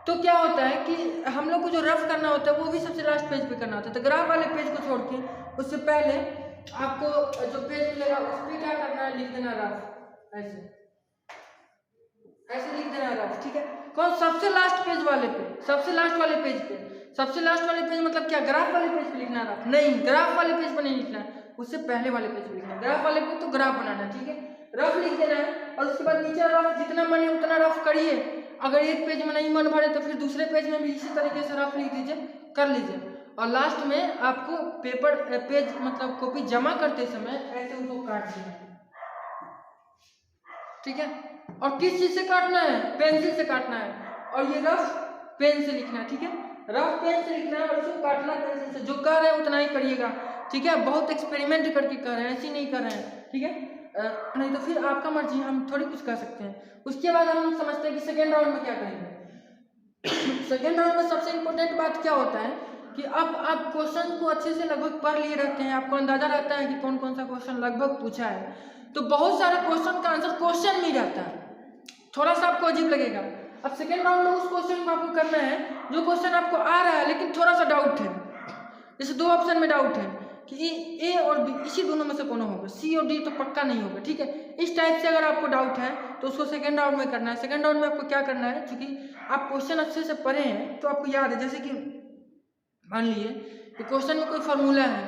तो क्या होता है कि हम लोग को जो रफ करना होता है वो भी सबसे लास्ट पेज पे करना होता है। तो ग्राफ वाले पेज को छोड़ के उससे पहले आपको जो पेज मिलेगा उस पर क्या करना है, लिख देना रफ, ऐसे लिख देना रफ, ठीक है। कौन, सबसे लास्ट पेज वाले पे, सबसे लास्ट वाले पेज पे। सबसे लास्ट वाले पेज मतलब क्या, ग्राफ वाले पेज पे लिखना रफ नहीं, ग्राफ वाले पेज पे नहीं लिखना है, उससे पहले वाले पेज पे लिखना है। ग्राफ वाले पे तो ग्राफ बनाना है, ठीक है, रफ लिख देना है। और उसके बाद नीचे रफ जितना मन है उतना रफ करिए। अगर एक पेज में नहीं मन भरे तो फिर दूसरे पेज में भी इसी तरीके से रफ लिख दीजिए, कर लीजिए। और लास्ट में आपको पेज मतलब कॉपी जमा करते समय ऐसे उसको काट देना, ठीक है। और किस चीज से काटना है, पेंसिल से काटना है। और ये रफ पेन से लिखना है, ठीक है, रफ पेन से लिखना है और उसको काटना पेंसिल से। जो कर रहे हैं उतना ही करिएगा, ठीक है। बहुत एक्सपेरिमेंट करके कर रहे हैं, ऐसे नहीं कर रहे हैं, ठीक है। नहीं तो फिर आपका मर्जी, हम थोड़ी कुछ कर सकते हैं। उसके बाद हम लोग समझते हैं कि सेकेंड राउंड में क्या करेंगे। सेकेंड राउंड में सबसे इंपॉर्टेंट बात क्या होता है कि अब आप क्वेश्चन को अच्छे से लगभग पढ़ लिए रहते हैं, आपको अंदाजा रहता है कि कौन कौन सा क्वेश्चन लगभग पूछा है। तो बहुत सारे क्वेश्चन का आंसर क्वेश्चन में ही रहता है, थोड़ा सा आपको अजीब लगेगा। अब सेकेंड राउंड में उस क्वेश्चन को आपको करना है जो क्वेश्चन आपको आ रहा है लेकिन थोड़ा सा डाउट है। जैसे दो ऑप्शन में डाउट है कि ए और बी, इसी दोनों में से कौन होगा, सी और डी तो पक्का नहीं होगा, ठीक है। इस टाइप से अगर आपको डाउट है तो उसको सेकेंड राउंड में करना है। सेकेंड राउंड में आपको क्या करना है, क्योंकि आप क्वेश्चन अच्छे से पढ़े हैं तो आपको याद है। जैसे कि मान लिए कि क्वेश्चन में कोई फार्मूला है,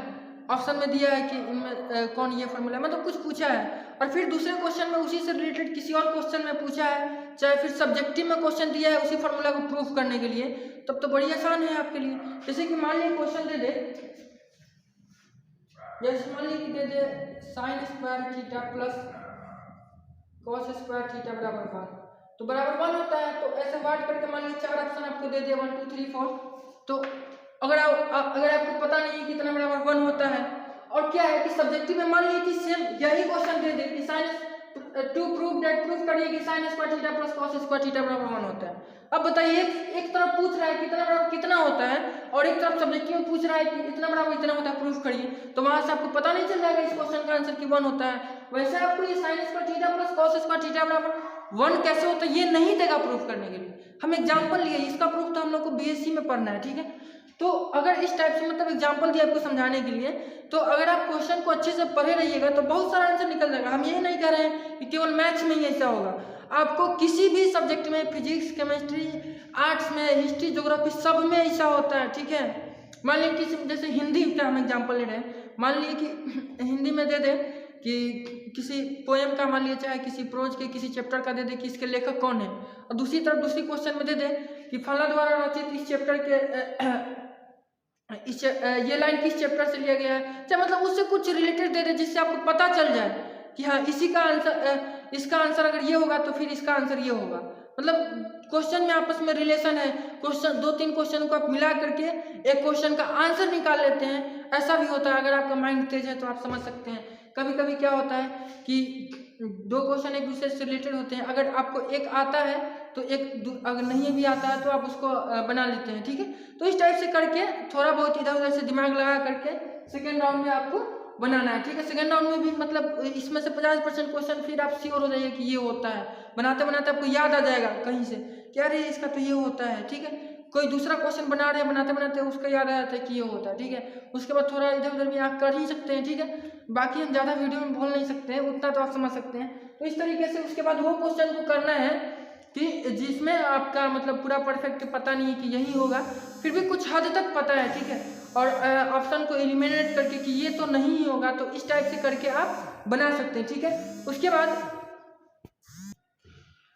ऑप्शन में दिया है कि इनमें कौन ये फार्मूला है, मतलब कुछ पूछा है, और फिर दूसरे क्वेश्चन में उसी से रिलेटेड किसी और क्वेश्चन में पूछा है, चाहे फिर सब्जेक्टिव में क्वेश्चन दिया है उसी फार्मूला को प्रूफ करने के लिए, तब तो बड़ी आसान है आपके लिए। जैसे कि मान लीजिए क्वेश्चन दे दे, जैसे मान लीजिए कि दे दे sine square theta plus cos square theta बराबर 1, तो बराबर 1 होता है। तो ऐसे वाट करके मान लीजिए 4 ऑप्शन आपको दे दे 1 2 3 4। तो अगर आपको पता नहीं है कितना बराबर 1 होता है, और क्या है कि सब्जेक्टिव में मान लीजिए कि सेम यही क्वेश्चन दे दे कि sign to proof that, proof करिए कि sign square theta plus cos square theta बराबर 1 होता है। अब बताइए, एक तरफ पूछ रहा है कितना बराबर कितना होता है, और एक तरफ सब्जेक्टिव में पूछ रहा है कि इतना बराबर इतना होता है, प्रूफ करिए। तो वहां से आपको पता नहीं चल जाएगा इस क्वेश्चन का आंसर कि 1 होता है। वैसे आपको ये sign square theta plus cos square theta बराबर 1 कैसे होता है ये नहीं देगा प्रूफ करने के लिए। हम एग्जाम्पल लिए, इसका प्रूफ तो हम लोग को बीएससी में पढ़ना है, ठीक है। तो अगर इस टाइप से मतलब एग्जाम्पल दिया आपको समझाने के लिए, तो अगर आप क्वेश्चन को अच्छे से पढ़े रहिएगा तो बहुत सारा आंसर निकल जाएगा। हम ये नहीं कह रहे हैं कि केवल मैथ्स में ही ऐसा होगा, आपको किसी भी सब्जेक्ट में, फिजिक्स, केमिस्ट्री, आर्ट्स में, हिस्ट्री, ज्योग्राफी, सब में ऐसा होता है, ठीक है। मान लीजिए कि जैसे हिंदी का हम एग्जाम्पल ले रहे हैं, मान लीजिए कि हिंदी में दे दे कि किसी पोएम का, मान लीजिए चाहे किसी प्रोज के किसी चैप्टर का दे दे कि इसके लेखक कौन है, और दूसरी तरफ दूसरी क्वेश्चन में दे दे कि फला द्वारा रचित इस चैप्टर के ये लाइन किस चैप्टर से लिया गया है, चाहे मतलब उससे कुछ रिलेटेड दे दे जिससे आपको पता चल जाए कि हाँ इसी का आंसर, इसका आंसर अगर ये होगा तो फिर इसका आंसर ये होगा। मतलब क्वेश्चन में आपस में रिलेशन है, क्वेश्चन 2-3 क्वेश्चन को आप मिला करके एक क्वेश्चन का आंसर निकाल लेते हैं। ऐसा भी होता है, अगर आपका माइंड तेज है तो आप समझ सकते हैं कभी कभी क्या होता है कि 2 क्वेश्चन एक दूसरे से रिलेटेड होते हैं, अगर आपको एक आता है तो अगर नहीं भी आता है तो आप उसको बना लेते हैं, ठीक है। तो इस टाइप से करके थोड़ा बहुत इधर उधर से दिमाग लगा करके सेकेंड राउंड में आपको बनाना है, ठीक है। सेकेंड राउंड में भी मतलब इसमें से 50% क्वेश्चन फिर आप श्योर हो जाइए कि ये होता है, बनाते बनाते आपको याद आ जाएगा कहीं से कि अरे इसका तो ये होता है, ठीक है। कोई दूसरा क्वेश्चन बना रहे हैं, बनाते बनाते उसका याद आ जाता है कि ये होता है, ठीक है। उसके बाद थोड़ा इधर उधर भी आप कर ही सकते हैं, ठीक है। बाकी हम ज़्यादा वीडियो में बोल नहीं सकते हैं, उतना तो आप समझ सकते हैं। तो इस तरीके से उसके बाद वो क्वेश्चन को करना है कि जिसमें आपका मतलब पूरा परफेक्ट पता नहीं है कि यही होगा, फिर भी कुछ हद तक पता है, ठीक है। और ऑप्शन को एलिमिनेट करके कि ये तो नहीं ही होगा, तो इस टाइप से करके आप बना सकते हैं, ठीक है।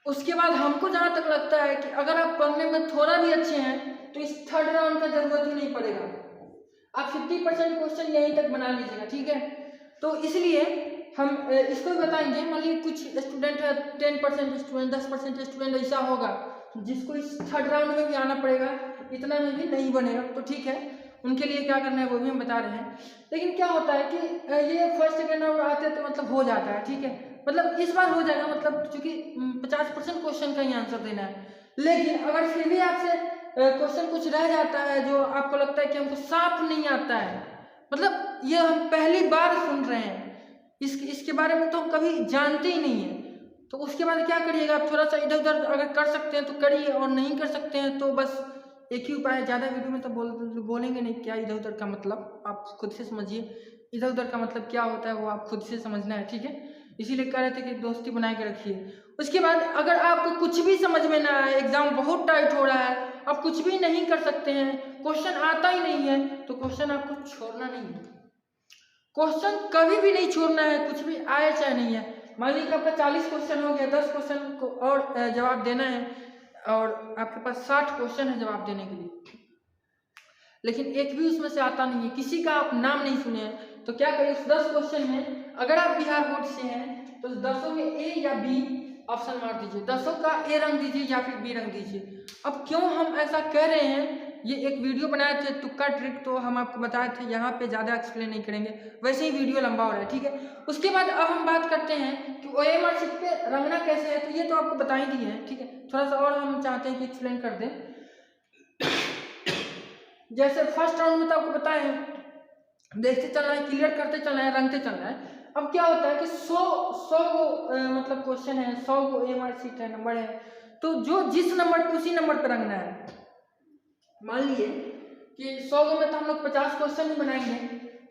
उसके बाद हमको जहाँ तक लगता है कि अगर आप पढ़ने में थोड़ा भी अच्छे हैं तो इस थर्ड राउंड का जरूरत ही नहीं पड़ेगा, आप 50% क्वेश्चन यहीं तक बना लीजिएगा, ठीक है। तो इसलिए हम इसको भी बताएंगे। मान लीजिए कुछ स्टूडेंट है, 10% स्टूडेंट, 10% स्टूडेंट ऐसा होगा जिसको इस थर्ड राउंड में भी आना पड़ेगा, इतना में भी नहीं बनेगा, तो ठीक है, उनके लिए क्या करना है वो भी हम बता रहे हैं। लेकिन क्या होता है कि ये फर्स्ट सेकेंड राउंड आते हैं तो मतलब हो जाता है, ठीक है। मतलब इस बार हो जाएगा, मतलब चूंकि 50% क्वेश्चन का ही आंसर देना है। लेकिन अगर फिर भी आपसे क्वेश्चन कुछ रह जाता है जो आपको लगता है कि हमको साफ नहीं आता है, मतलब ये हम पहली बार सुन रहे हैं, इसके बारे में तो हम कभी जानते ही नहीं है, तो उसके बाद क्या करिएगा, आप थोड़ा सा इधर उधर अगर कर सकते हैं तो करिए, और नहीं कर सकते हैं तो बस एक ही उपाय है, ज़्यादा वीडियो में तो बोलेंगे नहीं क्या इधर उधर का मतलब, आप खुद से समझिए इधर उधर का मतलब क्या होता है, वो आप खुद से समझना है, ठीक है। इसीलिए कह रहे थे कि दोस्ती बना के रखिए। उसके बाद अगर आपको कुछ भी समझ में ना आए, एग्जाम बहुत टाइट हो रहा है, आप कुछ भी नहीं कर सकते हैं, क्वेश्चन आता ही नहीं है, तो क्वेश्चन आपको छोड़ना नहीं है, क्वेश्चन कभी भी नहीं छोड़ना है, कुछ भी आए चाहे नहीं है। मान लीजिए आपका 40 क्वेश्चन हो गया, 10 क्वेश्चन को और जवाब देना है, और आपके पास 60 क्वेश्चन है जवाब देने के लिए, लेकिन एक भी उसमें से आता नहीं है, किसी का आप नाम नहीं सुने हैं, तो क्या करिए, उस 10 क्वेश्चन में अगर आप बिहार बोर्ड से हैं तो 10 में ए या बी ऑप्शन मार दीजिए, 10 का ए रंग दीजिए या फिर बी रंग दीजिए। अब क्यों हम ऐसा कह रहे हैं, ये एक वीडियो बनाए थे तुक्का ट्रिक, तो हम आपको बताए थे, यहाँ पे ज़्यादा एक्सप्लेन नहीं करेंगे, वैसे ही वीडियो लंबा हो रहा है, ठीक है। उसके बाद अब हम बात करते हैं कि OMR शीट पे रंगना कैसे है, तो ये तो आपको बता ही दिए है, ठीक है। थोड़ा सा और हम चाहते हैं कि एक्सप्लेन कर दें। जैसे फर्स्ट राउंड में तो आपको बताए हैं, देखते चलना है, क्लियर करते चलना है, रंगते चलना है। अब क्या होता है कि 100 मतलब क्वेश्चन है, 100 को OMR शीट है, नंबर है, तो जो जिस नंबर पे उसी नंबर पे रंगना है। मान लीजिए कि 100 में तो हम लोग 50 क्वेश्चन ही बनाएंगे,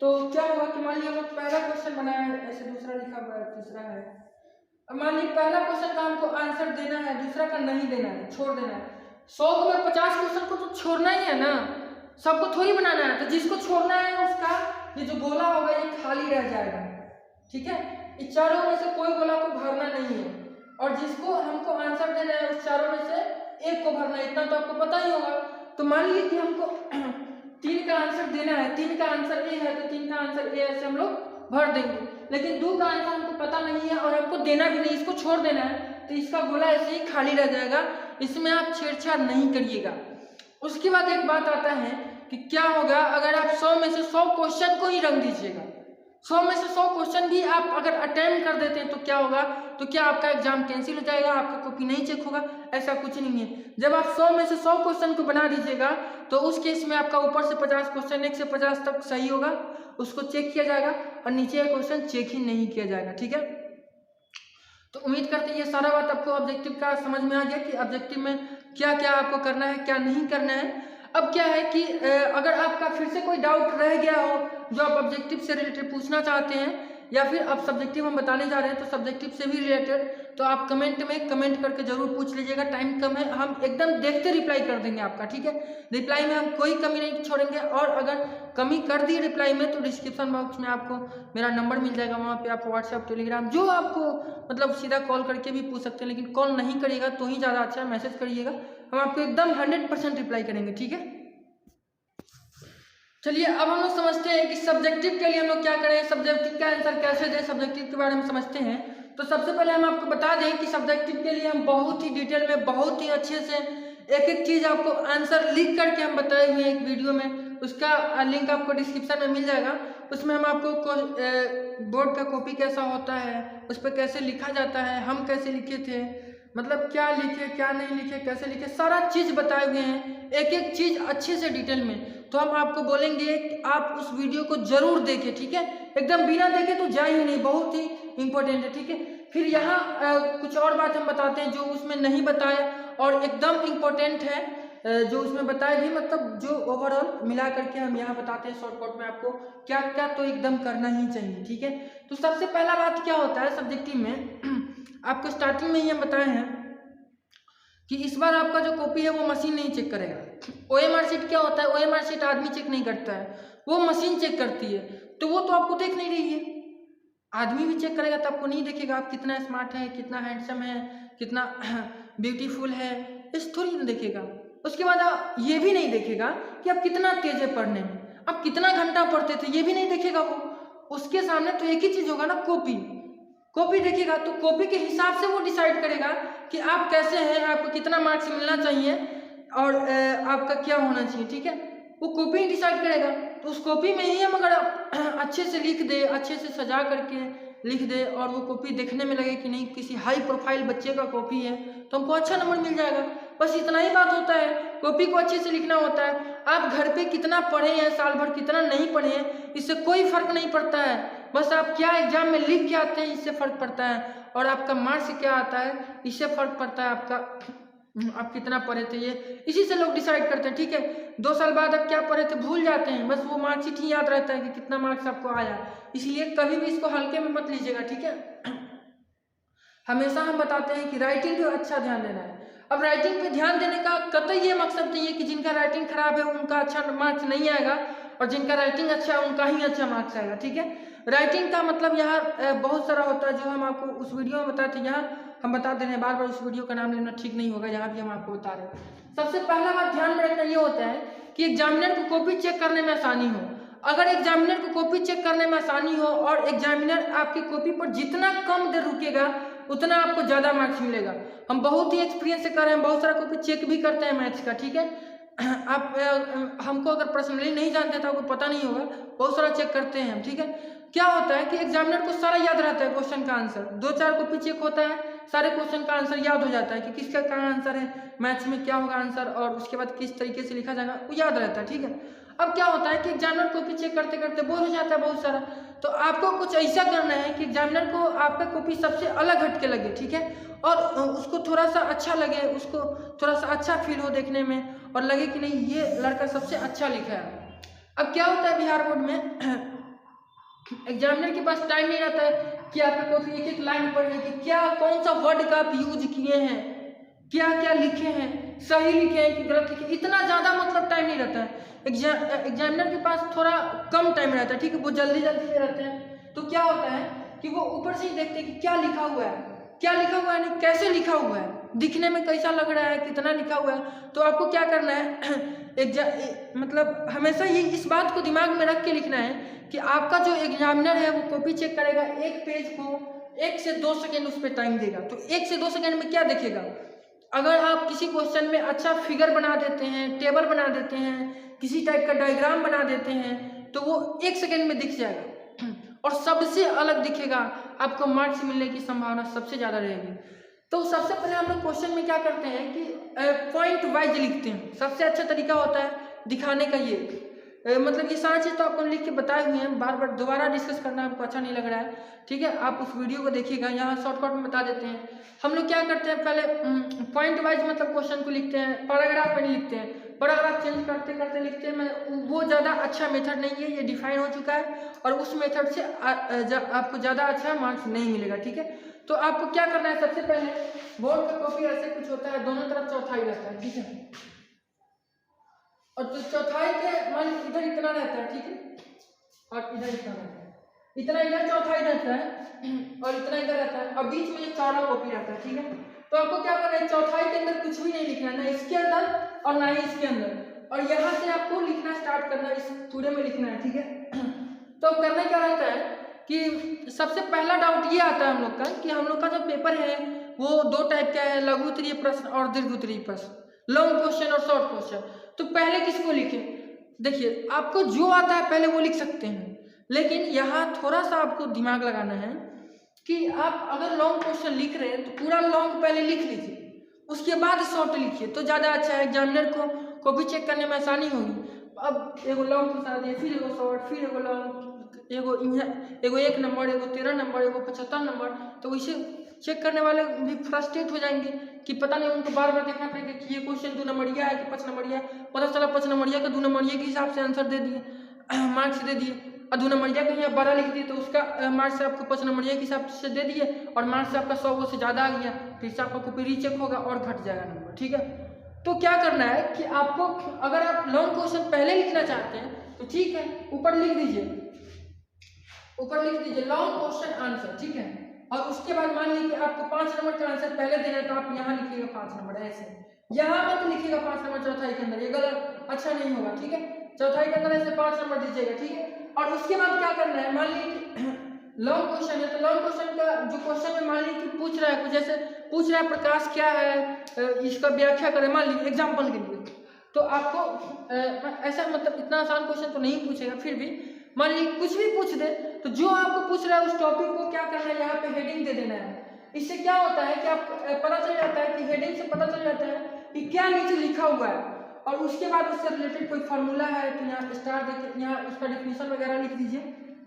तो क्या होगा कि मान लीजिए हम लोग पहला क्वेश्चन बनाया है, ऐसे दूसरा लिखा हुआ है, तीसरा है। अब मान लीजिए पहला क्वेश्चन का हमको आंसर देना है, दूसरा का नहीं देना है, छोड़ देना है। 100 में 50 क्वेश्चन को तो छोड़ना ही है ना, सबको थोड़ी बनाना है, तो जिसको छोड़ना है उसका ये जो गोला होगा ये खाली रह जाएगा, ठीक है। इस चारों में से कोई गोला को भरना नहीं है, और जिसको हमको आंसर देना है उस चारों में से एक को भरना है, इतना तो आपको पता ही होगा। तो मान लीजिए कि हमको 3 का आंसर देना है, 3 का आंसर ए है तो 3 का आंसर ए ऐसे हम लोग भर देंगे, लेकिन 2 का आंसर हमको पता नहीं है और हमको देना भी नहीं, इसको छोड़ देना है, तो इसका गोला ऐसे ही खाली रह जाएगा, इसमें आप छेड़छाड़ नहीं करिएगा। उसके बाद एक बात आता है कि क्या होगा अगर आप 100 में से 100 क्वेश्चन को ही रंग दीजिएगा, 100 में से 100 क्वेश्चन भी आप अगर अटेम्प्ट कर देते हैं तो क्या होगा, तो क्या आपका एग्जाम कैंसिल हो जाएगा, आपका कॉपी नहीं चेक होगा? ऐसा कुछ नहीं है। जब आप 100 में से 100 क्वेश्चन को बना दीजिएगा तो उस केस में आपका ऊपर से 50 क्वेश्चन 1 से 50 तक सही होगा, उसको चेक किया जाएगा, और नीचे का क्वेश्चन चेक ही नहीं किया जाएगा, ठीक है। तो उम्मीद करते हैं ये सारा बात आपको ऑब्जेक्टिव का समझ में आ गया कि ऑब्जेक्टिव में क्या क्या आपको करना है, क्या नहीं करना है। अब क्या है कि अगर आपका फिर से कोई डाउट रह गया हो जो आप ऑब्जेक्टिव से रिलेटेड पूछना चाहते हैं, या फिर आप सब्जेक्टिव हम बताने जा रहे हैं तो सब्जेक्टिव से भी रिलेटेड, तो आप कमेंट में कमेंट करके जरूर पूछ लीजिएगा। टाइम कम है, हम एकदम देखते रिप्लाई कर देंगे आपका, ठीक है। रिप्लाई में हम कोई कमी नहीं छोड़ेंगे, और अगर कमी कर दी रिप्लाई में तो डिस्क्रिप्शन बॉक्स में आपको मेरा नंबर मिल जाएगा, वहाँ पे आप व्हाट्सएप टेलीग्राम जो आपको मतलब सीधा कॉल करके भी पूछ सकते हैं, लेकिन कॉल नहीं करिएगा तो ही ज़्यादा अच्छा है, मैसेज करिएगा, हम आपको एकदम 100% रिप्लाई करेंगे, ठीक है। चलिए अब हम लोग समझते हैं कि सब्जेक्टिव के लिए हम लोग क्या करें, सब्जेक्टिव का आंसर कैसे दें, सब्जेक्टिव के बारे में समझते हैं। तो सबसे पहले हम आपको बता दें कि सब्जेक्टिव के लिए हम बहुत ही डिटेल में, बहुत ही अच्छे से एक एक चीज़ आपको आंसर लिख करके हम बताए हुए हैं एक वीडियो में, उसका लिंक आपको डिस्क्रिप्शन में मिल जाएगा। उसमें हम आपको बोर्ड का कॉपी कैसा होता है, उस पर कैसे लिखा जाता है, हम कैसे लिखे थे, मतलब क्या लिखे क्या नहीं लिखे, कैसे लिखे, सारा चीज़ बताए हुए हैं, एक एक चीज़ अच्छे से डिटेल में। तो हम आपको बोलेंगे कि आप उस वीडियो को जरूर देखें, ठीक है, एकदम बिना देखे तो जाए ही नहीं, बहुत ही इंपॉर्टेंट है, ठीक है। फिर यहाँ कुछ और बात हम बताते हैं जो उसमें नहीं बताए और एकदम इम्पोर्टेंट है, जो उसमें बताए भी, मतलब जो ओवरऑल मिला करके हम यहाँ बताते हैं शॉर्टकट में आपको क्या क्या तो एकदम करना ही चाहिए, ठीक है। तो सबसे पहला बात क्या होता है सब्जेक्टिव में, आपको स्टार्टिंग में ही हम बताए हैं कि इस बार आपका जो कॉपी है वो मशीन नहीं चेक करेगा। ओएमआर शीट क्या होता है, ओएमआर शीट आदमी चेक नहीं करता है, वो मशीन चेक करती है, तो वो तो आपको देख नहीं रही है। आदमी भी चेक करेगा तो आपको नहीं देखेगा आप कितना स्मार्ट है, कितना हैंडसम है, कितना ब्यूटीफुल है, इस थोड़ी ना देखेगा। उसके बाद ये भी नहीं देखेगा कि आप कितना तेज है पढ़ने में, आप कितना घंटा पढ़ते थे, ये भी नहीं देखेगा वो। उसके सामने तो एक ही चीज होगा ना, कॉपी। कॉपी देखेगा तो कॉपी के हिसाब से वो डिसाइड करेगा कि आप कैसे हैं, आपको कितना मार्क्स मिलना चाहिए और आपका क्या होना चाहिए, ठीक है। वो कॉपी ही डिसाइड करेगा। तो उस कॉपी में ही हम अगर अच्छे से लिख दे, अच्छे से सजा करके लिख दे और वो कॉपी देखने में लगे कि नहीं किसी हाई प्रोफाइल बच्चे का कॉपी है, तो हमको अच्छा नंबर मिल जाएगा। बस इतना ही बात होता है, कॉपी को अच्छे से लिखना होता है। आप घर पे कितना पढ़े हैं, साल भर कितना नहीं पढ़े हैं, इससे कोई फर्क नहीं पड़ता है। बस आप क्या एग्जाम में लिख के आते हैं इससे फर्क पड़ता है, और आपका मार्क्स क्या आता है इससे फर्क पड़ता है, आपका आप कितना पढ़े थे, ये इसी से लोग डिसाइड करते हैं, ठीक है। 2 साल बाद आप क्या पढ़े थे भूल जाते हैं, बस वो मार्कशीट ही याद रहता है कि कितना मार्क्स आपको आया। इसलिए कभी भी इसको हल्के में मत लीजिएगा, ठीक है। हमेशा हम बताते हैं कि राइटिंग पे अच्छा ध्यान देना है। अब राइटिंग पे ध्यान देने का कतई ये मकसद नहीं है कि जिनका राइटिंग खराब है उनका अच्छा मार्क्स नहीं आएगा और जिनका राइटिंग अच्छा है उनका ही अच्छा मार्क्स आएगा, ठीक है। राइटिंग का मतलब यहाँ बहुत सारा होता है जो हम आपको उस वीडियो में बताते हैं, यहाँ हम बता दे रहे हैं। बार बार उस वीडियो का नाम लेना ठीक नहीं होगा, यहाँ भी हम आपको बता रहे हैं। सबसे पहला बात ध्यान में रखना ये होता है कि एग्जामिनर को कॉपी चेक करने में आसानी हो। अगर एग्जामिनर को कॉपी चेक करने में आसानी हो और एग्जामिनर आपकी कॉपी पर जितना कम देर रुकेगा उतना आपको ज़्यादा मार्क्स मिलेगा। हम बहुत ही एक्सपीरियंस से कर रहे हैं, बहुत सारा कॉपी चेक भी करते हैं मैथ्स का, ठीक है। आप हमको अगर पर्सनली नहीं जानते तो आपको पता नहीं होगा, बहुत सारा चेक करते हैं हम, ठीक है। क्या होता है कि एग्जामिनर को सारा याद रहता है क्वेश्चन का आंसर, 2-4 कॉपी चेक होता है, सारे क्वेश्चन का आंसर याद हो जाता है कि किसका क्या आंसर है, मैथ्स में क्या होगा आंसर और उसके बाद किस तरीके से लिखा जाएगा वो याद रहता है, ठीक है। अब क्या होता है कि एग्जामिनर कॉपी चेक करते करते बोर हो जाता है बहुत सारा, तो आपको कुछ ऐसा करना है कि एग्जामिनर को आपका कॉपी सबसे अलग हट के लगे, ठीक है, और उसको थोड़ा सा अच्छा लगे, उसको थोड़ा सा अच्छा फील हो देखने में और लगे कि नहीं ये लड़का सबसे अच्छा लिखा है। अब क्या होता है बिहार बोर्ड में एग्जामिनर के पास टाइम नहीं रहता है कि आपका कॉपी एक एक लाइन पढ़ने की, क्या कौन सा वर्ड का आप यूज किए हैं, क्या क्या लिखे हैं, सही लिखे हैं कि गलत लिखे, इतना ज़्यादा मतलब टाइम नहीं रहता है। एग्जामिनर के पास थोड़ा कम टाइम रहता है, ठीक है, वो जल्दी जल्दी से रहते हैं। तो क्या होता है कि वो ऊपर से ही देखते हैं कि क्या लिखा हुआ है, क्या लिखा हुआ है, नहीं कैसे लिखा हुआ है, दिखने में कैसा लग रहा है, कितना लिखा हुआ है। तो आपको क्या करना है मतलब हमेशा ये इस बात को दिमाग में रख के लिखना है कि आपका जो एग्जामिनर है वो कॉपी चेक करेगा, एक पेज को 1 से 2 सेकेंड उस पर टाइम देगा। तो 1 से 2 सेकेंड में क्या देखेगा, अगर आप किसी क्वेश्चन में अच्छा फिगर बना देते हैं, टेबल बना देते हैं, किसी टाइप का डायग्राम बना देते हैं, तो वो 1 सेकेंड में दिख जाएगा और सबसे अलग दिखेगा, आपको मार्क्स मिलने की संभावना सबसे ज़्यादा रहेगी। तो सबसे पहले हम लोग क्वेश्चन में क्या करते हैं कि पॉइंट वाइज लिखते हैं। सबसे अच्छा तरीका होता है दिखाने का ये मतलब ये सारी चीज़ तो आपको लिख के बताए हुए हैं, बार बार दोबारा डिस्कस करना आपको अच्छा नहीं लग रहा है, ठीक है। आप उस वीडियो को देखिएगा, यहाँ शॉर्टकट में बता देते हैं। हम लोग क्या करते हैं पहले पॉइंट वाइज मतलब क्वेश्चन को लिखते हैं, पैराग्राफ में नहीं लिखते हैं, पैराग्राफ चेंज करते करते लिखते हैं। वो ज़्यादा अच्छा मेथड नहीं है, ये डिफाइन हो चुका है और उस मेथड से आपको ज़्यादा अच्छा मार्क्स नहीं मिलेगा, ठीक है। तो आपको क्या करना है, सबसे पहले बोर्ड का कॉपी ऐसे कुछ होता है, दोनों तरफ चौथाई रहता है, ठीक है, और तो चौथाई के मान इधर इतना रहता है, ठीक है, और इधर इतना रहता है, इतना इधर चौथाई रहता है और इतना इधर रहता है और बीच में ये चौड़ा कॉपी रहता है, ठीक है। तो आपको क्या करना है, चौथाई के अंदर कुछ भी नहीं लिखना है, ना इसके अंदर और ना ही इसके अंदर, और यहाँ से आपको लिखना स्टार्ट करना है, इस पूरे में लिखना है, ठीक है। तो करना क्या रहता है कि सबसे पहला डाउट ये आता है हम लोग का कि हम लोग का जो पेपर है वो 2 टाइप का है, लघु उत्तरीय प्रश्न और दीर्घ उत्तरीय प्रश्न, लॉन्ग क्वेश्चन और शॉर्ट क्वेश्चन। तो पहले किसको लिखें, देखिए आपको जो आता है पहले वो लिख सकते हैं, लेकिन यहाँ थोड़ा सा आपको दिमाग लगाना है कि आप अगर लॉन्ग क्वेश्चन लिख रहे हैं तो पूरा लॉन्ग पहले लिख लीजिए, उसके बाद शॉर्ट लिखिए तो ज़्यादा अच्छा है, एग्जामिनर को कॉपी चेक करने में आसानी होगी। अब एगो लॉन्ग के साथ फिर एगो शॉर्ट, फिर एगो लॉन्ग, एगो 1 नंबर, एगो 13 नंबर, एगो 75 नंबर, तो इसे चेक करने वाले भी फ्रस्ट्रेट हो जाएंगे कि पता नहीं, उनको बार बार देखना पड़ेगा कि ये क्वेश्चन 2 नंबरिया है कि 5 नंबरिया है। पता चला 5 नंबरिया का 2 नंबरिया के हिसाब से आंसर दे दिए, मार्क्स दे दिए, और 2 नंबरिया का यहाँ 12 लिख दिए तो उसका मार्क्स आपको 5 नंबरिया के हिसाब से दे दिए, और मार्क्स आपका 100 से ज़्यादा आ गया, तो इससे आपका कॉपी रीचेक होगा और घट जाएगा नंबर। ठीक है, तो क्या करना है कि आपको, अगर आप लॉन्ग क्वेश्चन पहले लिखना चाहते हैं तो ठीक है, ऊपर लिख दीजिए लॉन्ग क्वेश्चन आंसर। ठीक है, और उसके बाद मान लीजिए कि आपको 5 नंबर का आंसर पहले देना है तो आप यहाँ लिखिएगा 5 नंबर, ऐसे यहाँ मत लिखिएगा 5 नंबर चौथाई के अंदर, ये गलत, अच्छा नहीं होगा। ठीक है, चौथाई के अंदर ऐसे 5 नंबर दीजिएगा। ठीक है, और उसके बाद क्या करना है, मान लीजिए लॉन्ग क्वेश्चन है तो लॉन्ग क्वेश्चन का जो क्वेश्चन में मान लीजिए कि पूछ रहा है कुछ, जैसे पूछ रहा है प्रकाश क्या है, इसका व्याख्या करें, मान लीजिए एग्जाम्पल के लिए, तो आपको ऐसा मतलब इतना आसान क्वेश्चन तो नहीं पूछेगा, फिर भी मान लीजिए कुछ भी पूछ दे तो जो आपको पूछ रहा है उस टॉपिक को क्या करना है, यहाँ पे हेडिंग दे देना है। इससे क्या होता है कि आप पता चल जाता है कि हेडिंग से पता चल जाता है कि क्या नीचे लिखा हुआ है, और उसके बाद उससे रिलेटेड कोई फार्मूला है तो यहाँ स्टार देके यहाँ उसका डिफिनीशन वगैरह लिख दीजिए,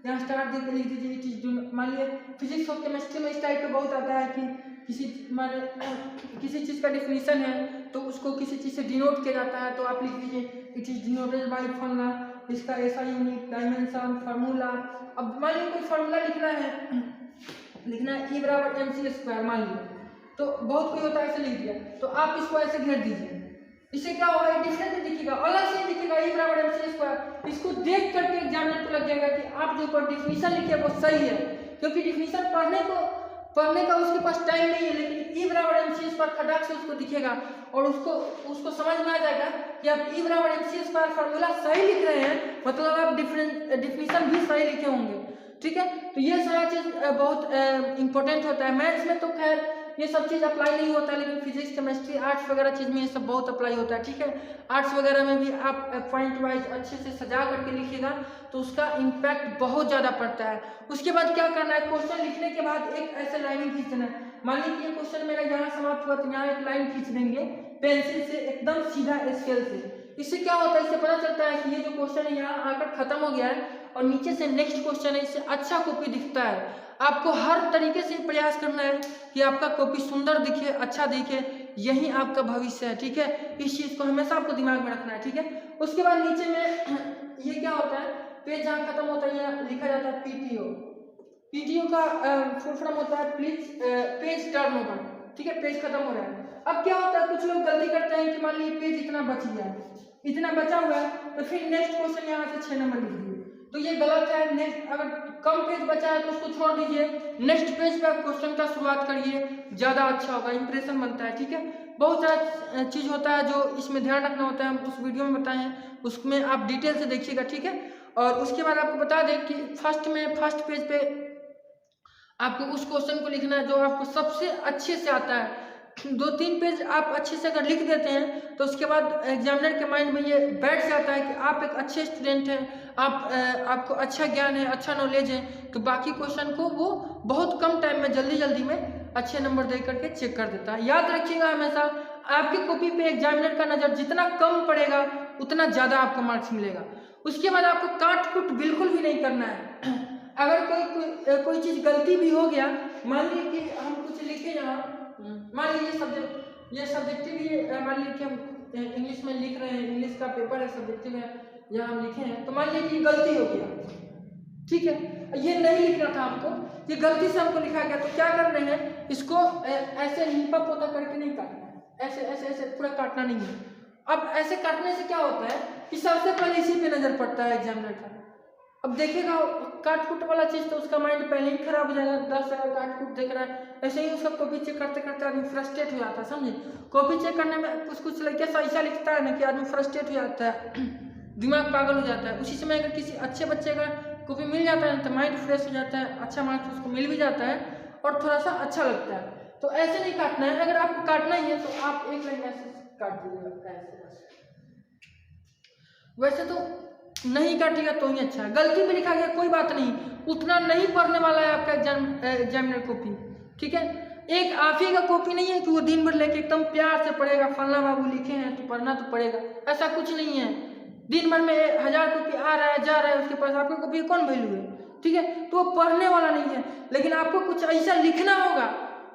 यहाँ स्टार देके लिख दीजिए। ये चीज़ मान लीजिए फिजिक्स और केमिस्ट्री में इस टाइप का बहुत आता है कि किसी चीज़ का डिफिनीशन है तो उसको किसी चीज़ से डिनोट किया जाता है, तो आप लिख दीजिए it is denoted by formula, इसका ऐसा यूनिट, डायमेंशन, फार्मूला। अब मान लीजिए कोई फार्मूला लिखना है E बराबर MC स्क्वायर मान लीजिए, तो बहुत कोई होता है ऐसे लिख दिया, तो आप इसको ऐसे घेर दीजिए, इससे क्या होगा, डिफरेंट दिखेगा, अलग से दिखेगा, E बराबर MC स्क्वायर। इसको देख करके एग्जामिनर को लग जाएगा कि आप जो ऊपर डिफिनीशन लिखे वो सही है, क्योंकि डिफिनीशन पढ़ने का उसके पास टाइम नहीं है, लेकिन E बराबर MC स्क्वायर खटाक से उसको दिखेगा और उसको समझ में आ जाएगा कि आप E बराबर MC स्क्वायर फार्मूला सही लिख रहे हैं, मतलब आप डिफिनीशन भी सही लिखे होंगे। ठीक है, तो ये सारा चीज़ बहुत इंपॉर्टेंट होता है। मैथ्स में तो खैर ये सब चीज़ अप्लाई नहीं होता है, लेकिन फिजिक्स, केमिस्ट्री, आर्ट्स वगैरह चीज़ में ये सब बहुत अप्लाई होता है। ठीक है, आर्ट्स वगैरह में भी आप पॉइंट वाइज अच्छे से सजा करके लिखिएगा तो उसका इम्पैक्ट बहुत ज़्यादा पड़ता है। उसके बाद क्या करना है, क्वेश्चन लिखने के बाद एक ऐसे लाइनिंग खींच देना है। मान लीजिए ये क्वेश्चन मेरा यहाँ समाप्त हुआ तो यहाँ एक लाइन खींच देंगे पेंसिल से एकदम सीधा स्केल से। इससे क्या होता है, इससे पता चलता है कि ये जो क्वेश्चन है यहाँ आकर खत्म हो गया है और नीचे से नेक्स्ट क्वेश्चन है, इससे अच्छा कॉपी दिखता है। आपको हर तरीके से प्रयास करना है कि आपका कॉपी सुंदर दिखे, अच्छा दिखे, यही आपका भविष्य है। ठीक है, इस चीज़ को हमेशा आपको दिमाग में रखना है। ठीक है, उसके बाद नीचे में ये क्या होता है, पेज जहाँ खत्म होता है यहाँ लिखा जाता है PTO का फुल फॉर्म होता है प्लीज पेज टर्न ओवर। ठीक है, पेज खत्म हो रहा है। अब क्या होता है, कुछ लोग गलती करते हैं कि मान लीजिए पेज इतना बच गया, इतना बचा हुआ है तो फिर नेक्स्ट क्वेश्चन यहाँ से 6 नंबर लिख दिए, तो ये गलत है। नेक्स्ट अगर कम पेज बचा है तो उसको छोड़ दीजिए, नेक्स्ट पेज पे आप क्वेश्चन का शुरुआत करिए, ज़्यादा अच्छा होगा, इंप्रेशन बनता है। ठीक है, बहुत सारा चीज़ होता है जो इसमें ध्यान रखना होता है, हम उस वीडियो में बताए हैं, उसमें आप डिटेल से देखिएगा। ठीक है, और उसके बाद आपको बता दें कि फर्स्ट पेज पे आपको उस क्वेश्चन को लिखना है जो आपको सबसे अच्छे से आता है। 2-3 पेज आप अच्छे से अगर लिख देते हैं तो उसके बाद एग्जामिनर के माइंड में ये बैठ जाता है कि आप एक अच्छे स्टूडेंट हैं, आपको अच्छा ज्ञान है, अच्छा नॉलेज है, तो बाकी क्वेश्चन को वो बहुत कम टाइम में जल्दी में अच्छे नंबर दे करके चेक कर देता है। याद रखिएगा हमेशा आपकी कॉपी पे एग्जामिनर का नज़र जितना कम पड़ेगा उतना ज़्यादा आपको मार्क्स मिलेगा। उसके बाद आपको काट कुट बिल्कुल भी नहीं करना है। अगर कोई चीज़ गलती भी हो गया, मान लीजिए कि हम कुछ लिखे यहाँ, मान लीजिए ये सब्जेक्टिव ही मान लीजिए कि हम इंग्लिश में लिख रहे हैं, इंग्लिश का पेपर है, सब्जेक्टिव है, यहाँ हम लिखे हैं, तो मान लीजिए कि गलती हो गया। ठीक है, ये नहीं लिखना था आपको, ये गलती से हमको लिखा गया, तो क्या करना है, इसको ऐसे निपा पोता करके नहीं काटना है, ऐसे पूरा काटना नहीं है। अब ऐसे काटने से क्या होता है कि सबसे पहले इसी पे नजर पड़ता है एग्जामिनर का। अब देखेगा काट कुट वाला चीज तो उसका माइंड पहले ही खराब हो जाएगा, 10 जगह काट कुट देख रहा है, ऐसे ही उसका कॉपी चेक करते करते आदमी फ्रस्ट्रेट हो जाता है। समझे, कॉपी चेक करने में कुछ लड़के ऐसा लिखता है ना कि आदमी फ्रस्ट्रेट हो जाता है, दिमाग पागल हो जाता है। उसी समय अगर किसी अच्छे बच्चे का कॉपी मिल जाता है तो माइंड फ्रेश हो जाता है, अच्छा मार्क्स उसको मिल भी जाता है और थोड़ा सा अच्छा लगता है। तो ऐसे नहीं काटना है, अगर आपको काटना ही है तो आप एक लाइन ऐसे काट दीजिएगा ऐसे। वैसे तो नहीं काटिएगा तो ही अच्छा है, गलती भी लिखा गया कोई बात नहीं, उतना नहीं पढ़ने वाला है आपका एग्जामिनर कॉपी, ठीक है। एक आप ही का कॉपी नहीं है कि वो दिन भर लेके एकदम प्यार से पढ़ेगा, फलना बाबू लिखे हैं तो पढ़ना तो पड़ेगा, ऐसा कुछ नहीं है। दिन भर में 1000 कॉपी आ रहा है जा रहा है उसके पास, आपके कॉपी कौन वैल्यू है, ठीक है। तो वो पढ़ने वाला नहीं है, लेकिन आपको कुछ ऐसा लिखना होगा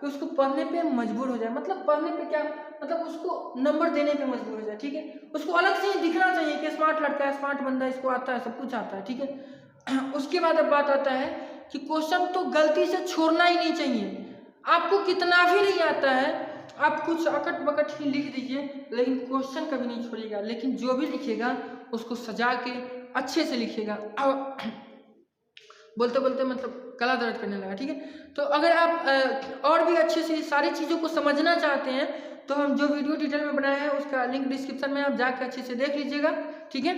कि उसको पढ़ने पे मजबूर हो जाए, मतलब पढ़ने पे क्या मतलब उसको नंबर देने पे मजबूर हो जाए, ठीक है। उसको अलग से दिखना चाहिए कि स्मार्ट लड़का है, स्मार्ट बंदा, इसको आता है, सब कुछ आता है, ठीक है। उसके बाद अब बात आता है कि क्वेश्चन तो गलती से छोड़ना ही नहीं चाहिए। आपको कितना भी नहीं आता है आप कुछ अकट बकट ही लिख दीजिए, लेकिन क्वेश्चन कभी नहीं छोड़िएगा, लेकिन जो भी लिखेगा उसको सजा के अच्छे से लिखिएगा। बोलते बोलते मतलब गला दर्द करने लगा, ठीक है। तो अगर आप और भी अच्छे से सारी चीज़ों को समझना चाहते हैं तो हम जो वीडियो डिटेल में बनाए हैं उसका लिंक डिस्क्रिप्शन में आप जाकर अच्छे से देख लीजिएगा, ठीक है।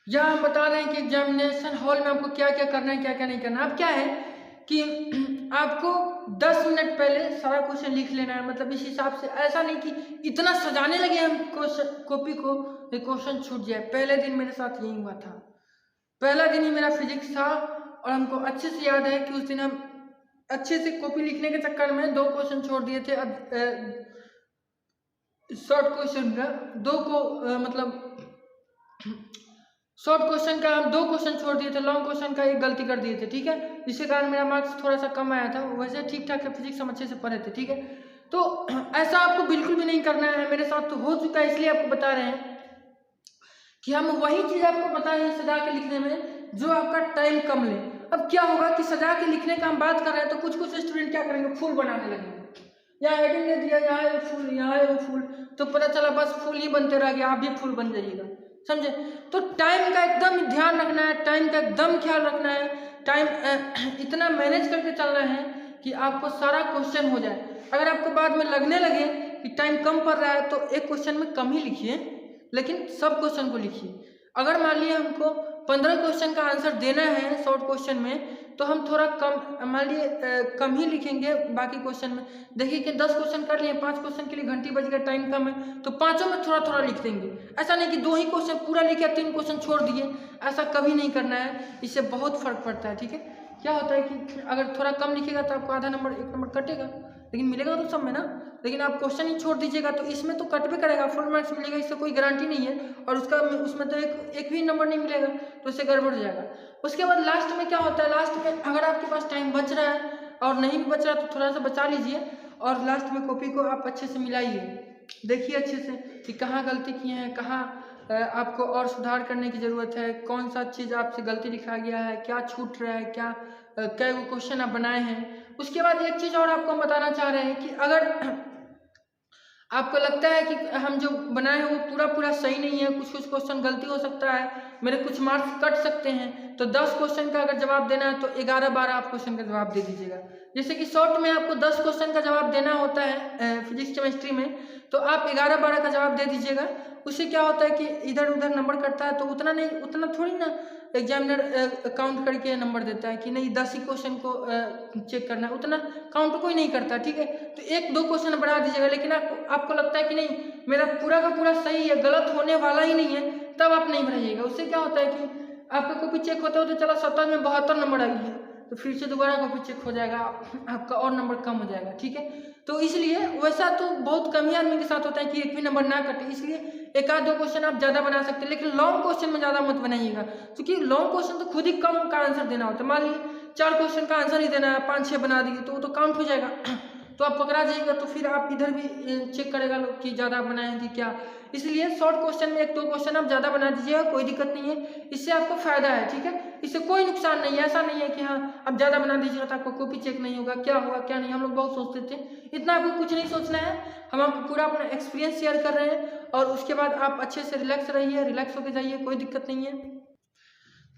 यहाँ हम बता रहे हैं कि एग्जामिनेशन हॉल में आपको क्या क्या करना है, क्या क्या नहीं करना। अब क्या है कि आपको 10 मिनट पहले सारा क्वेश्चन लिख लेना है, मतलब इस हिसाब से, ऐसा नहीं कि इतना सजाने लगे हम क्वेश्चन कॉपी को क्वेश्चन छूट जाए। पहले दिन मेरे साथ यही हुआ था, पहला दिन ही मेरा फिजिक्स था और हमको अच्छे से याद है कि उस दिन हम अच्छे से कॉपी लिखने के चक्कर में 2 क्वेश्चन छोड़ दिए थे। शॉर्ट क्वेश्चन का 2 को मतलब शॉर्ट क्वेश्चन का हम 2 क्वेश्चन छोड़ दिए थे, लॉन्ग क्वेश्चन का 1 गलती कर दिए थे, ठीक है। जिसके कारण मेरा मार्क्स थोड़ा सा कम आया था, वैसे ठीक ठाक है, फिजिक्स हम अच्छे से पढ़े थे, ठीक है। तो ऐसा आपको बिल्कुल भी नहीं करना है, मेरे साथ तो हो चुका है, इसलिए आपको बता रहे हैं कि हम वही चीज़ आपको बता रहे हैं सजा के लिखने में जो आपका टाइम कम ले। अब क्या होगा कि सजा के लिखने का हम बात कर रहे हैं तो कुछ कुछ स्टूडेंट क्या करेंगे, फूल बनाने लगेंगे, यहाँ हेडिंग ने दिया, यहाँ है फूल, यहाँ है फूल, तो पता चला बस फूल ही बनते रह गया, आप भी फूल बन जाइएगा, समझे। तो टाइम का एकदम ध्यान रखना है, टाइम का एकदम ख्याल रखना है, टाइम इतना मैनेज करके चलना है कि आपको सारा क्वेश्चन हो जाए। अगर आपको बाद में लगने लगे कि टाइम कम पड़ रहा है तो एक क्वेश्चन में कम ही लिखिए, लेकिन सब क्वेश्चन को लिखिए। अगर मान लिए हमको 15 क्वेश्चन का आंसर देना है शॉर्ट क्वेश्चन में, तो हम थोड़ा कम, मान लिए कम ही लिखेंगे बाकी क्वेश्चन में। देखिए कि 10 क्वेश्चन कर लिए, 5 क्वेश्चन के लिए घंटी बज गया, टाइम कम है, तो 5 में थोड़ा थोड़ा लिख देंगे। ऐसा नहीं कि 2 ही क्वेश्चन पूरा लिखे, 3 क्वेश्चन छोड़ दिए, ऐसा कभी नहीं करना है, इससे बहुत फर्क पड़ता है, ठीक है। क्या होता है कि अगर थोड़ा कम लिखेगा तो आपको आधा नंबर 1 नंबर कटेगा, लेकिन मिलेगा तो सब में ना। लेकिन आप क्वेश्चन ही छोड़ दीजिएगा तो इसमें तो कट भी करेगा, फुल मार्क्स मिलेगा, इससे कोई गारंटी नहीं है, और उसमें तो एक भी नंबर नहीं मिलेगा, तो इससे गड़बड़ हो जाएगा। उसके बाद लास्ट में क्या होता है, लास्ट में अगर आपके पास टाइम बच रहा है और नहीं भी बच रहा तो थोड़ा सा बचा लीजिए, और लास्ट में कॉपी को आप अच्छे से मिलाइए, देखिए अच्छे से कि कहाँ गलती किए हैं, कहाँ आपको और सुधार करने की ज़रूरत है, कौन सा चीज़ आपसे गलती लिखा गया है, क्या छूट रहा है, क्या कई वो क्वेश्चन आप बनाए हैं। उसके बाद एक चीज़ और आपको हम बताना चाह रहे हैं कि अगर आपको लगता है कि हम जो बनाए हैं वो पूरा सही नहीं है, कुछ कुछ क्वेश्चन गलती हो सकता है, मेरे कुछ मार्क्स कट सकते हैं, तो 10 क्वेश्चन का अगर जवाब देना है तो 11-12 आप क्वेश्चन का जवाब दे दीजिएगा। जैसे कि शॉर्ट में आपको 10 क्वेश्चन का जवाब देना होता है फिजिक्स केमिस्ट्री में, तो आप 11-12 का जवाब दे दीजिएगा। उससे क्या होता है कि इधर उधर नंबर कटता है तो उतना नहीं, उतना थोड़ी ना एग्जामिनर काउंट करके नंबर देता है कि नहीं 10 ही क्वेश्चन को चेक करना है, उतना काउंट कोई नहीं करता, ठीक है। तो 1-2 क्वेश्चन बढ़ा दीजिएगा, लेकिन आपको लगता है कि नहीं मेरा पूरा का पूरा सही है, गलत होने वाला ही नहीं है, तब आप नहीं बढ़ाइएगा। उससे क्या होता है कि आपका कॉपी चेक होते होते चला 70 में 72 नंबर आ गया, तो फिर से दोबारा कॉपी चेक हो जाएगा, आपका और नंबर कम हो जाएगा, ठीक है। तो इसलिए वैसा तो बहुत कम ही आदमी के साथ होता है कि एक भी नंबर ना कटे, इसलिए 1-2 क्वेश्चन आप ज़्यादा बना सकते हैं, लेकिन लॉन्ग क्वेश्चन में ज़्यादा मत बनाइएगा, क्योंकि लॉन्ग क्वेश्चन तो खुद ही कम का आंसर देना होता है। मान लीजिए 4 क्वेश्चन का आंसर ही देना है, 5-6 बना दिए तो वो तो काउंट हो जाएगा, तो आप पकड़ा जाइएगा, तो फिर आप इधर भी चेक करेगा लोग कि ज़्यादा बनाए हैं कि क्या। इसलिए शॉर्ट क्वेश्चन में 1-2 क्वेश्चन आप ज़्यादा बना दीजिएगा, कोई दिक्कत नहीं है, इससे आपको फायदा है, ठीक है। इससे कोई नुकसान नहीं है, ऐसा नहीं है कि हाँ आप ज़्यादा बना दीजिएगा तो आपको कॉपी चेक नहीं होगा, क्या होगा क्या नहीं, हम लोग बहुत सोचते थे, इतना आपको कुछ नहीं सोचना है, हम आपको पूरा अपना एक्सपीरियंस शेयर कर रहे हैं, और उसके बाद आप अच्छे से रिलैक्स रहिए, रिलैक्स होकर जाइए, कोई दिक्कत नहीं है।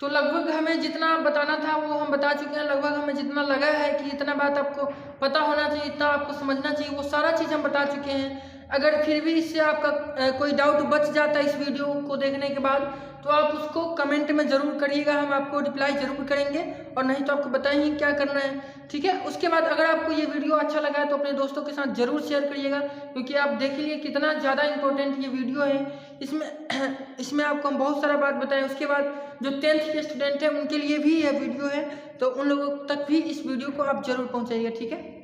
तो लगभग हमें जितना बताना था वो हम बता चुके हैं, लगभग हमें जितना लगा है कि इतना बात आपको पता होना चाहिए, इतना आपको समझना चाहिए, वो सारा चीज़ हम बता चुके हैं। अगर फिर भी इससे आपका कोई डाउट बच जाता है इस वीडियो को देखने के बाद, तो आप उसको कमेंट में ज़रूर करिएगा, हम आपको रिप्लाई ज़रूर करेंगे, और नहीं तो आपको बताएंगे क्या करना है, ठीक है। उसके बाद अगर आपको ये वीडियो अच्छा लगा है तो अपने दोस्तों के साथ ज़रूर शेयर करिएगा, क्योंकि आप देख लीजिए कितना ज़्यादा इंपॉर्टेंट ये वीडियो है। इसमें आपको हम बहुत सारा बात बताएं। उसके बाद जो 10th के स्टूडेंट हैं उनके लिए भी यह वीडियो है, तो उन लोगों तक भी इस वीडियो को आप ज़रूर पहुँचाइएगा, ठीक है।